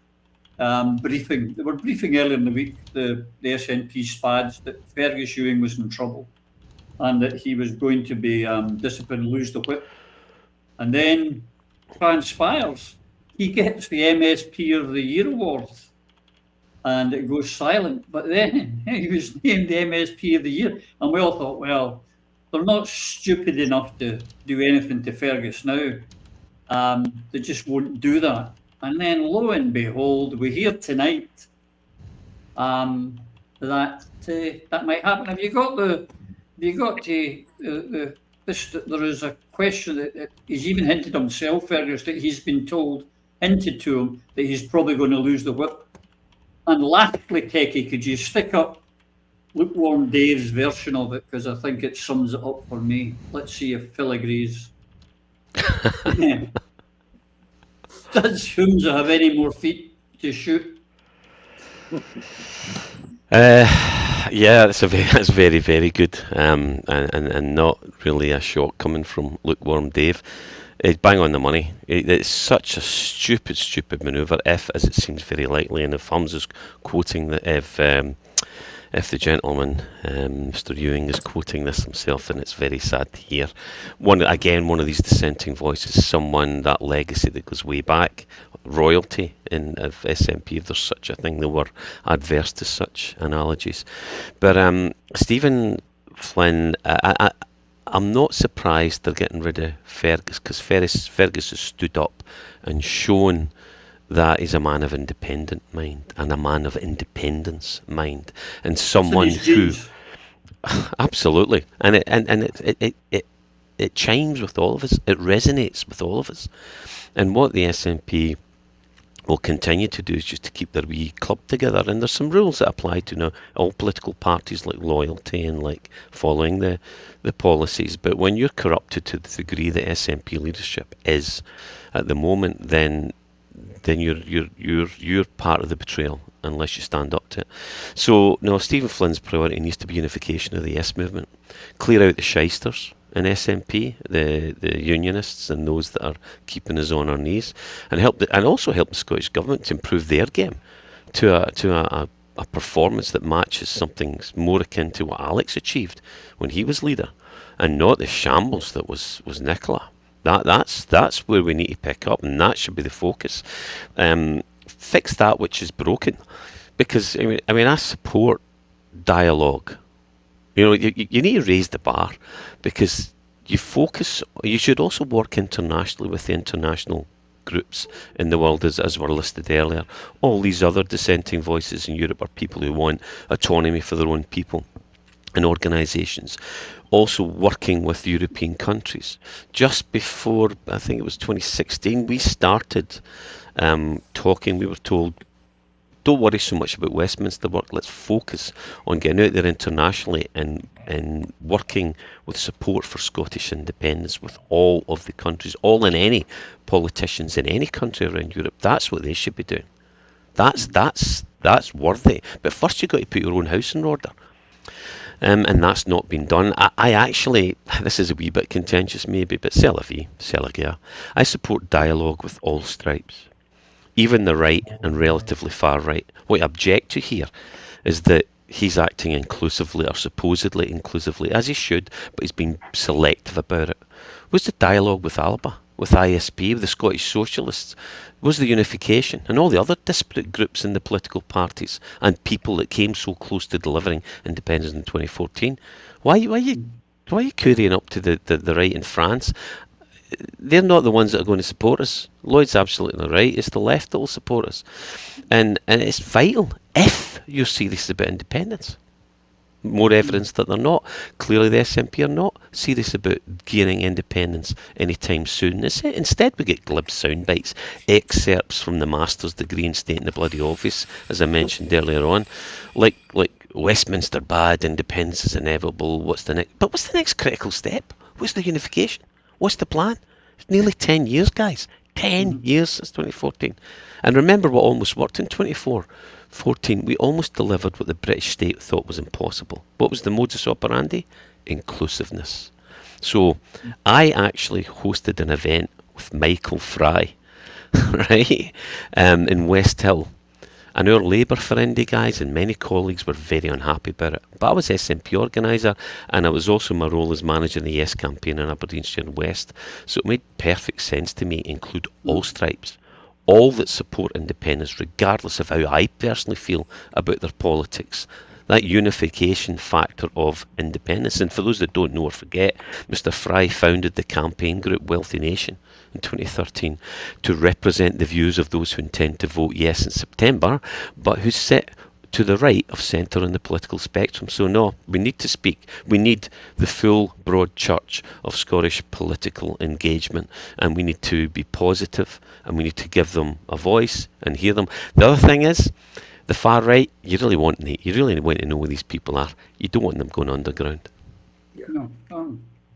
briefing. They were briefing earlier in the week, the SNP SPADs, that Fergus Ewing was in trouble and that he was going to be disciplined, lose the whip. And then transpires, he gets the MSP of the Year award and it goes silent. But then he was named the MSP of the Year. And we all thought, well, they're not stupid enough to do anything to Fergus now. They just won't do that. And then lo and behold, we hear tonight that might happen. Have you got there is a question that he's even hinted himself, Fergus, that he's been hinted to him that he's probably going to lose the whip. And lastly, Techie, could you stick up Lukewarm Dave's version of it, because I think it sums it up for me. Let's see if Phil agrees. Does Humza have any more feet to shoot? Yeah, that's very, very good, and not really a shot coming from Lukewarm Dave. It's bang on the money. It's such a stupid manoeuvre, if, as it seems very likely, and if Humza's quoting that if the gentleman, Mr. Ewing, is quoting this himself, then it's very sad to hear. One of these dissenting voices, someone, that legacy that goes way back, royalty of SNP, if there's such a thing. They were adverse to such analogies. But Stephen Flynn, I'm not surprised they're getting rid of Fergus, because Fergus has stood up and shown that he's a man of independent mind and a man of independence mind, and someone who absolutely, and it chimes with all of us. It resonates with all of us. And what the SNP will continue to do is just to keep their wee club together. And there's some rules that apply to all political parties, like loyalty and like following the policies. But when you're corrupted to the degree that SNP leadership is at the moment, then you're part of the betrayal unless you stand up to it. So no, Stephen Flynn's priority needs to be unification of the Yes movement, clear out the shysters in SNP, the unionists and those that are keeping us on our knees, and also help the Scottish Government to improve their game to a performance that matches something more akin to what Alex achieved when he was leader, and not the shambles that was Nicola. That's where we need to pick up, and that should be the focus. Fix that which is broken, because I mean I support dialogue. You need to raise the bar, because you should also work internationally with the international groups in the world, as were listed earlier. All these other dissenting voices in Europe are people who want autonomy for their own people and organisations. Also working with European countries. Just before, I think it was 2016, we started talking. We were told, don't worry so much about Westminster work, let's focus on getting out there internationally and working with support for Scottish independence with all of the countries, all and any politicians in any country around Europe. That's what they should be doing. That's worthy. But first you've got to put your own house in order. And that's not been done. I actually, this is a wee bit contentious maybe, but c'est la vie, c'est la guerre. I support dialogue with all stripes, even the right and relatively far right. What I object to here is that he's acting inclusively, or supposedly inclusively, as he should, but he's been selective about it. Was the dialogue with Alba, with ISP, with the Scottish Socialists? Was the unification and all the other disparate groups in the political parties and people that came so close to delivering independence in 2014? Why are you currying up to the right in France? They're not the ones that are going to support us. Lloyd's absolutely right. It's the left that will support us, and it's vital if you're serious about independence. More evidence that they're not. Clearly the SNP are not serious about gaining independence anytime soon. Instead we get glib sound bites, excerpts from the master's degree in stating the bloody obvious, as I mentioned earlier on, like Westminster bad, independence is inevitable, what's the next critical step? What's the unification? What's the plan? It's nearly 10 years, guys. 10 years since 2014. And remember what almost worked in 2014. We almost delivered what the British state thought was impossible. What was the modus operandi? Inclusiveness. So I actually hosted an event with Michael Fry, right, in West Hill. And our Labour Friendly guys and many colleagues were very unhappy about it. But I was SNP organiser, and I was also my role as manager in the Yes campaign in Aberdeenshire and West. So it made perfect sense to me to include all stripes, all that support independence, regardless of how I personally feel about their politics. That unification factor of independence. And for those that don't know or forget, Mr. Fry founded the campaign group Wealthy Nation in 2013 to represent the views of those who intend to vote yes in September, but who sit to the right of centre on the political spectrum. So no, we need to speak. We need the full broad church of Scottish political engagement, and we need to be positive, and we need to give them a voice and hear them. The other thing is, the far right, you really want to know where these people are. You don't want them going underground. Yeah. No.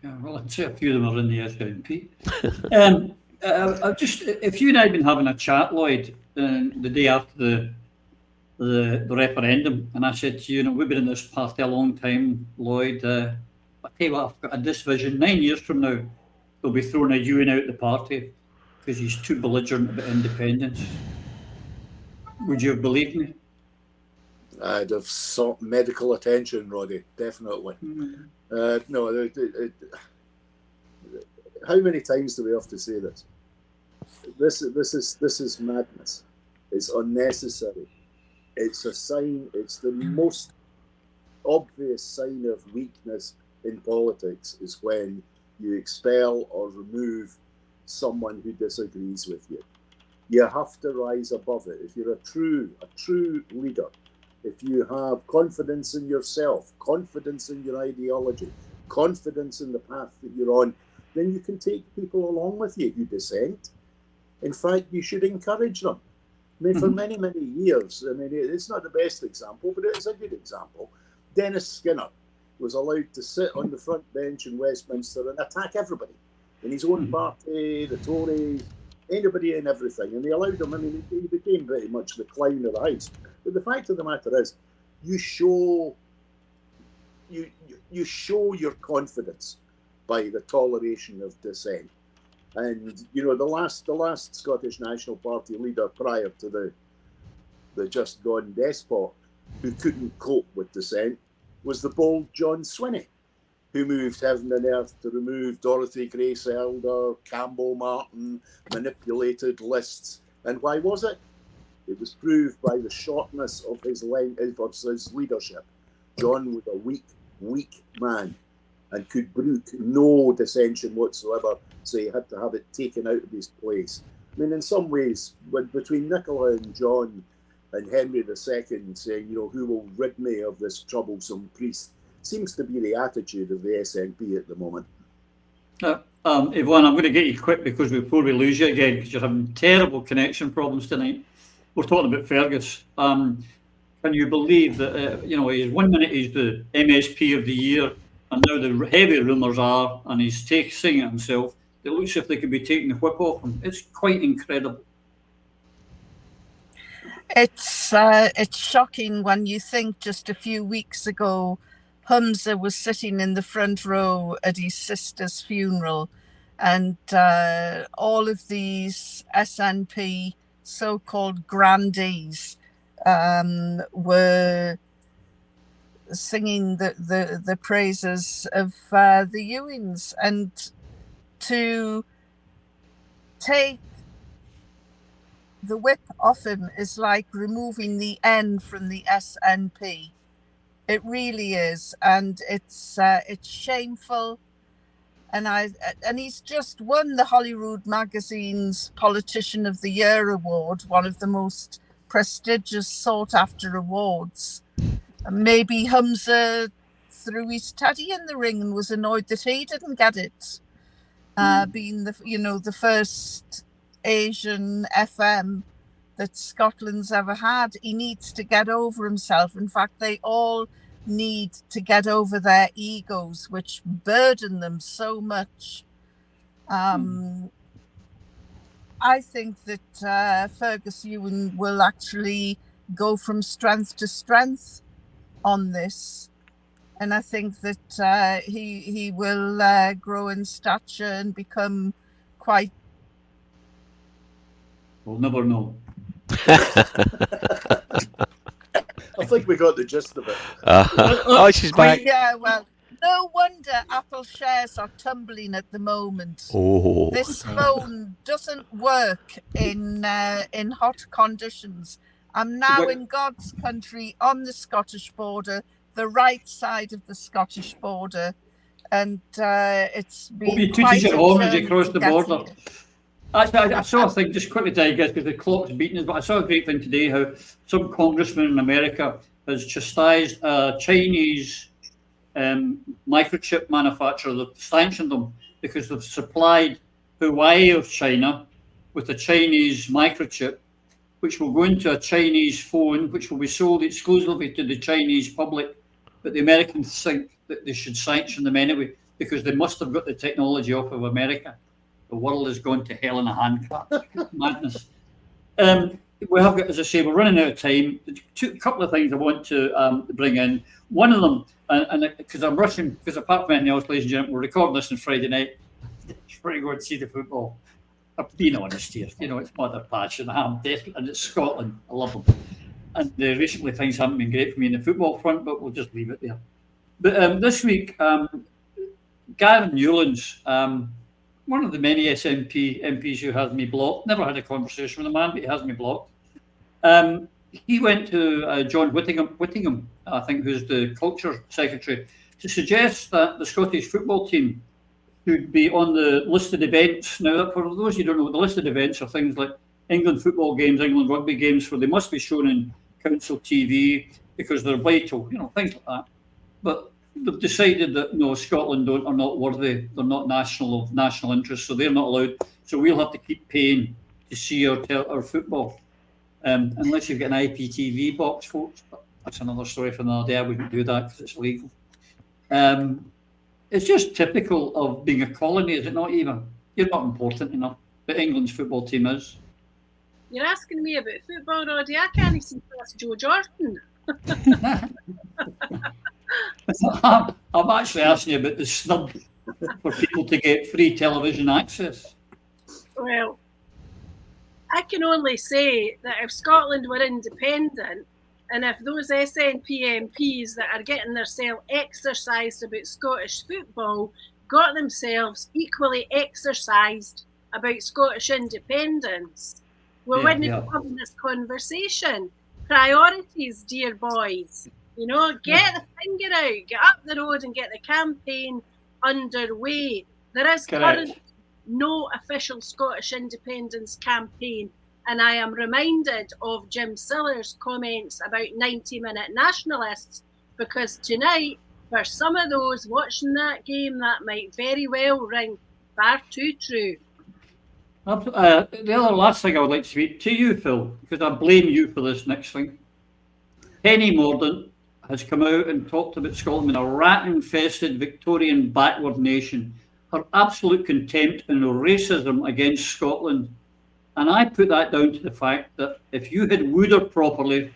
Yeah, well, I'd say a few of them are in the SNP. If you and I had been having a chat, Lloyd, the day after the referendum, and I said to you, we've been in this party a long time, Lloyd. I tell you what, I've got this vision. 9 years from now, they'll be throwing a Ewing out the party because he's too belligerent about independence. Would you have believed me? I'd have sought medical attention, Roddy, definitely. No, how many times do we have to say this? This is madness. It's unnecessary. It's a sign. It's the most obvious sign of weakness in politics is when you expel or remove someone who disagrees with you. You have to rise above it. If you're a true leader, if you have confidence in yourself, confidence in your ideology, confidence in the path that you're on, then you can take people along with you who dissent. In fact, you should encourage them. I mean, for many, many years, it's not the best example, but it is a good example. Dennis Skinner was allowed to sit on the front bench in Westminster and attack everybody in his own party, the Tories, anybody and everything, and they allowed him. He became very much the clown of the house. But the fact of the matter is, you show your confidence by the toleration of dissent. And the last Scottish National Party leader prior to the just gone despot who couldn't cope with dissent was the bold John Swinney, who moved heaven and earth to remove Dorothy Grace Elder, Campbell Martin, manipulated lists. And why was it? It was proved by the shortness of his leadership. John was a weak man and could brook no dissension whatsoever, so he had to have it taken out of his place. In some ways, between Nicola and John and Henry II saying, who will rid me of this troublesome priest, seems to be the attitude of the SNP at the moment. Yvonne, I'm going to get you quick before we lose you again, because you're having terrible connection problems tonight. We're talking about Fergus. Can you believe that, he's 1 minute he's the MSP of the year, and now the heavy rumours are, and he's saying it himself, it looks as if they could be taking the whip off him. It's quite incredible. It's shocking when you think just a few weeks ago, Humza was sitting in the front row at his sister's funeral, and all of these SNP so-called grandees were singing the praises of the Ewings, and to take the whip off him is like removing the N from the SNP. It really is, and it's shameful. And he's just won the Holyrood Magazine's Politician of the Year award, one of the most prestigious, sought-after awards. maybe Humza threw his teddy in the ring and was annoyed that he didn't get it. Being the first Asian FM that Scotland's ever had, he needs to get over himself. In fact, they all need to get over their egos, which burden them so much. I think that Fergus Ewing will actually go from strength to strength on this. And I think that he will grow in stature and become quite... We'll never know. I think we got the gist of it. Oh, she's back. Yeah, well, no wonder Apple shares are tumbling at the moment. Oh. This phone doesn't work in hot conditions. I'm now in God's country on the Scottish border, the right side of the Scottish border, and it's been quite a journey as you cross the border. here. I saw a thing, just quickly digest because the clock's beating us, but I saw a great thing today how some congressman in America has chastised a Chinese microchip manufacturer that sanctioned them because they've supplied Huawei of China with a Chinese microchip, which will go into a Chinese phone, which will be sold exclusively to the Chinese public. But the Americans think that they should sanction them anyway because they must have got the technology off of America. The world has gone to hell in a handcart. Madness. We have got, as I say, we're running out of time. A couple of things I want to bring in. One of them, and because I'm rushing, because apart from anything else, ladies and gentlemen, we're recording this on Friday night. Before you go and see the football, I'm being honest here. It's mother passion. I'm desperate, and it's Scotland. I love them. And recently things haven't been great for me in the football front, but we'll just leave it there. But this week, Gavin Newlands, one of the many SNP MPs who has me blocked, never had a conversation with the man, but he has me blocked. He went to John Whittingham, I think, who's the Culture Secretary, to suggest that the Scottish football team should be on the listed events. Now, for those who don't know, the listed events are things like England football games, England rugby games, where they must be shown in council TV because they're vital, things like that. But they've decided that no, Scotland are not worthy. They're not national interest, so they're not allowed. So we'll have to keep paying to see our football, unless you've got an IPTV box, folks. But that's another story for another day. I wouldn't do that because it's illegal. It's just typical of being a colony, is it not? Even you're not important enough, but England's football team is. You're asking me about football, Roddy. I can't see past Joe Jordan. I'm actually asking you about the snub for people to get free television access. Well, I can only say that if Scotland were independent, and if those SNP MPs that are getting themselves exercised about Scottish football got themselves equally exercised about Scottish independence, we wouldn't be having this conversation. Priorities, dear boys. Get the finger out, get up the road and get the campaign underway. There is currently no official Scottish independence campaign, and I am reminded of Jim Siller's comments about 90-minute nationalists, because tonight, for some of those watching that game, that might very well ring far too true. The other last thing I would like to speak to you, Phil, because I blame you for this next thing. Penny Mordaunt has come out and talked about Scotland being a rat-infested Victorian backward nation. Her absolute contempt and racism against Scotland. And I put that down to the fact that if you had wooed her properly,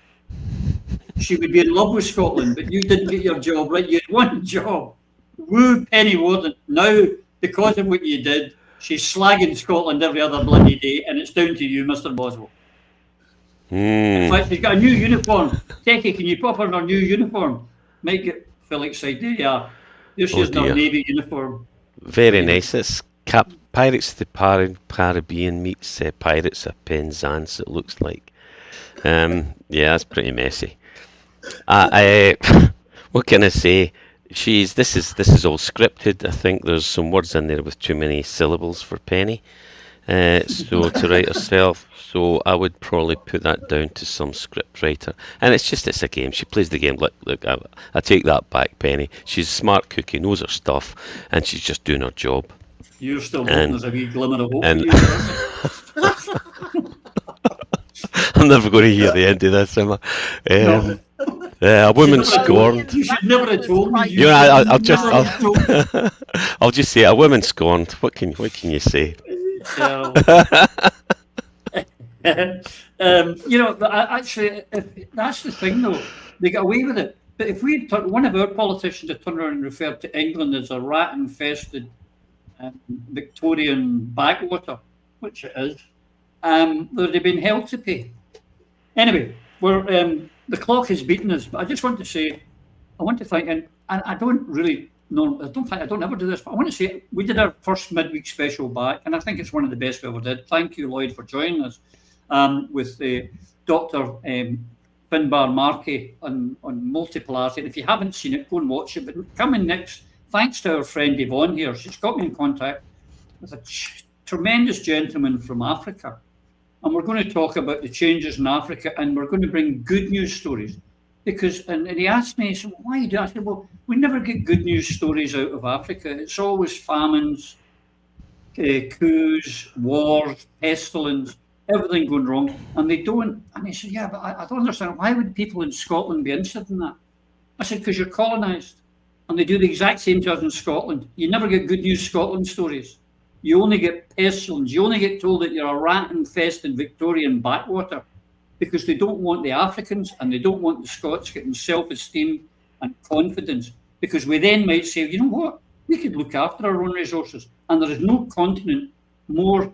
she would be in love with Scotland, but you didn't get your job right. You had one job. Woo Penny Mordaunt. Now, because of what you did, she's slagging Scotland every other bloody day, and it's down to you, Mr. Boswell. In fact, she's got a new uniform. Techie, can you pop her in her new uniform? Make it feel excited. Yeah. There she is in her Navy uniform. Very nice. It's Pirates of the Caribbean meets Pirates of Penzance, it looks like. Yeah, that's pretty messy. What can I say? This is all scripted. I think there's some words in there with too many syllables for Penny. So to write herself. So I would probably put that down to some script writer. And it's a game. She plays the game. Look, I take that back, Penny. She's a smart cookie, knows her stuff, and she's just doing her job. You're still hoping there's a wee glimmer of hope for you. I'm never going to hear the end of this, am I? No. A woman scorned. You should never have told me. You know, I'll just say a woman scorned. What can you say? You know, actually, that's the thing, though. They get away with it. But if one of our politicians had turned around and referred to England as a rat-infested Victorian backwater, which it is, they'd have been held to pay. Anyway, the clock has beaten us, but I just want to say, I want to thank, and I don't really know, I don't ever do this, but I want to say we did our first midweek special back, and I think it's one of the best we ever did. Thank you, Lloyd, for joining us with Dr. Finbar Markey on Multipolarity. And if you haven't seen it, go and watch it. But coming next, thanks to our friend Yvonne here, she's got me in contact with a tremendous gentleman from Africa. And we're going to talk about the changes in Africa, and we're going to bring good news stories. Because, and he asked me, he said, well, why do you? I said, well, we never get good news stories out of Africa. It's always famines, coups, wars, pestilence, everything going wrong. And they don't, and he said, yeah, but I don't understand. Why would people in Scotland be interested in that? I said, because you're colonised. And they do the exact same to us in Scotland. You never get good news Scotland stories. You only get pestilence. You only get told that you're a rat-infested Victorian backwater, because they don't want the Africans and they don't want the Scots getting self-esteem and confidence, because we then might say, you know what, we could look after our own resources, and there is no continent more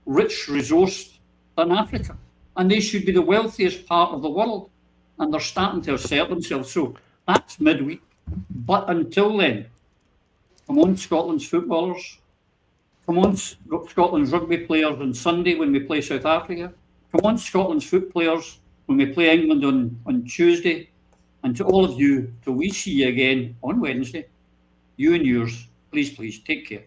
rich resourced than Africa, and they should be the wealthiest part of the world, and they're starting to assert themselves. So that's midweek, but until then, come on, Scotland's footballers, come on, Scotland's rugby players on Sunday when we play South Africa. Come on, Scotland's foot players, when we play England on Tuesday. And to all of you, till we see you again on Wednesday, you and yours, please, take care.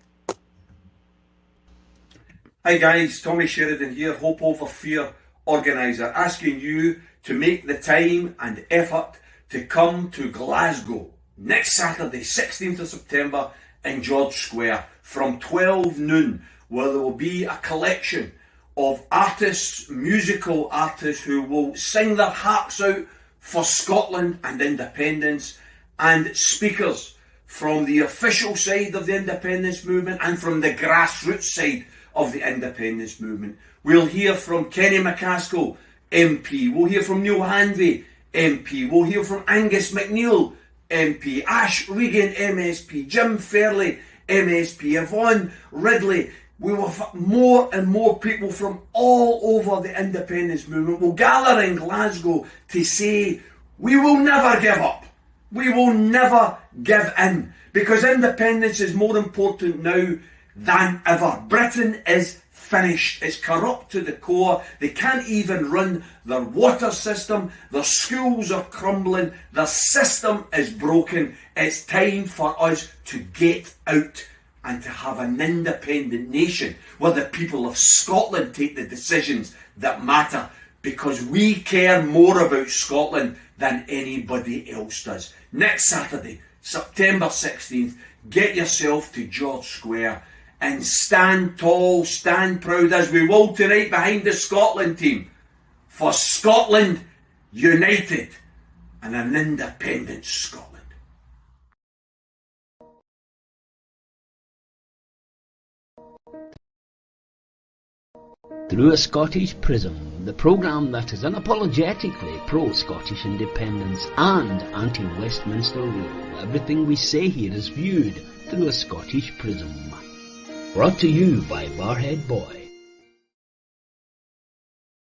Hi guys, Tommy Sheridan here, Hope Over Fear organiser, asking you to make the time and effort to come to Glasgow next Saturday, 16th of September in George Square from 12 noon, where there will be a collection of artists, musical artists, who will sing their hearts out for Scotland and independence, and speakers from the official side of the independence movement and from the grassroots side of the independence movement. We'll hear from Kenny McCaskill, MP. We'll hear from Neil Hanvey, MP. We'll hear from Angus MacNeil, MP. Ash Regan, MSP. Jim Fairley, MSP. Yvonne Ridley. We will have more and more people from all over the independence movement will gather in Glasgow to say, we will never give up. We will never give in, because independence is more important now than ever. Britain is finished. It's corrupt to the core. They can't even run their water system. Their schools are crumbling. Their system is broken. It's time for us to get out and to have an independent nation where the people of Scotland take the decisions that matter, because we care more about Scotland than anybody else does. Next Saturday, September 16th, get yourself to George Square and stand tall, stand proud, as we will tonight, behind the Scotland team, for Scotland united and an independent Scotland. Through a Scottish Prism, the programme that is unapologetically pro-Scottish independence and anti-Westminster rule. Everything we say here is viewed through a Scottish prism. Brought to you by Barhead Boy.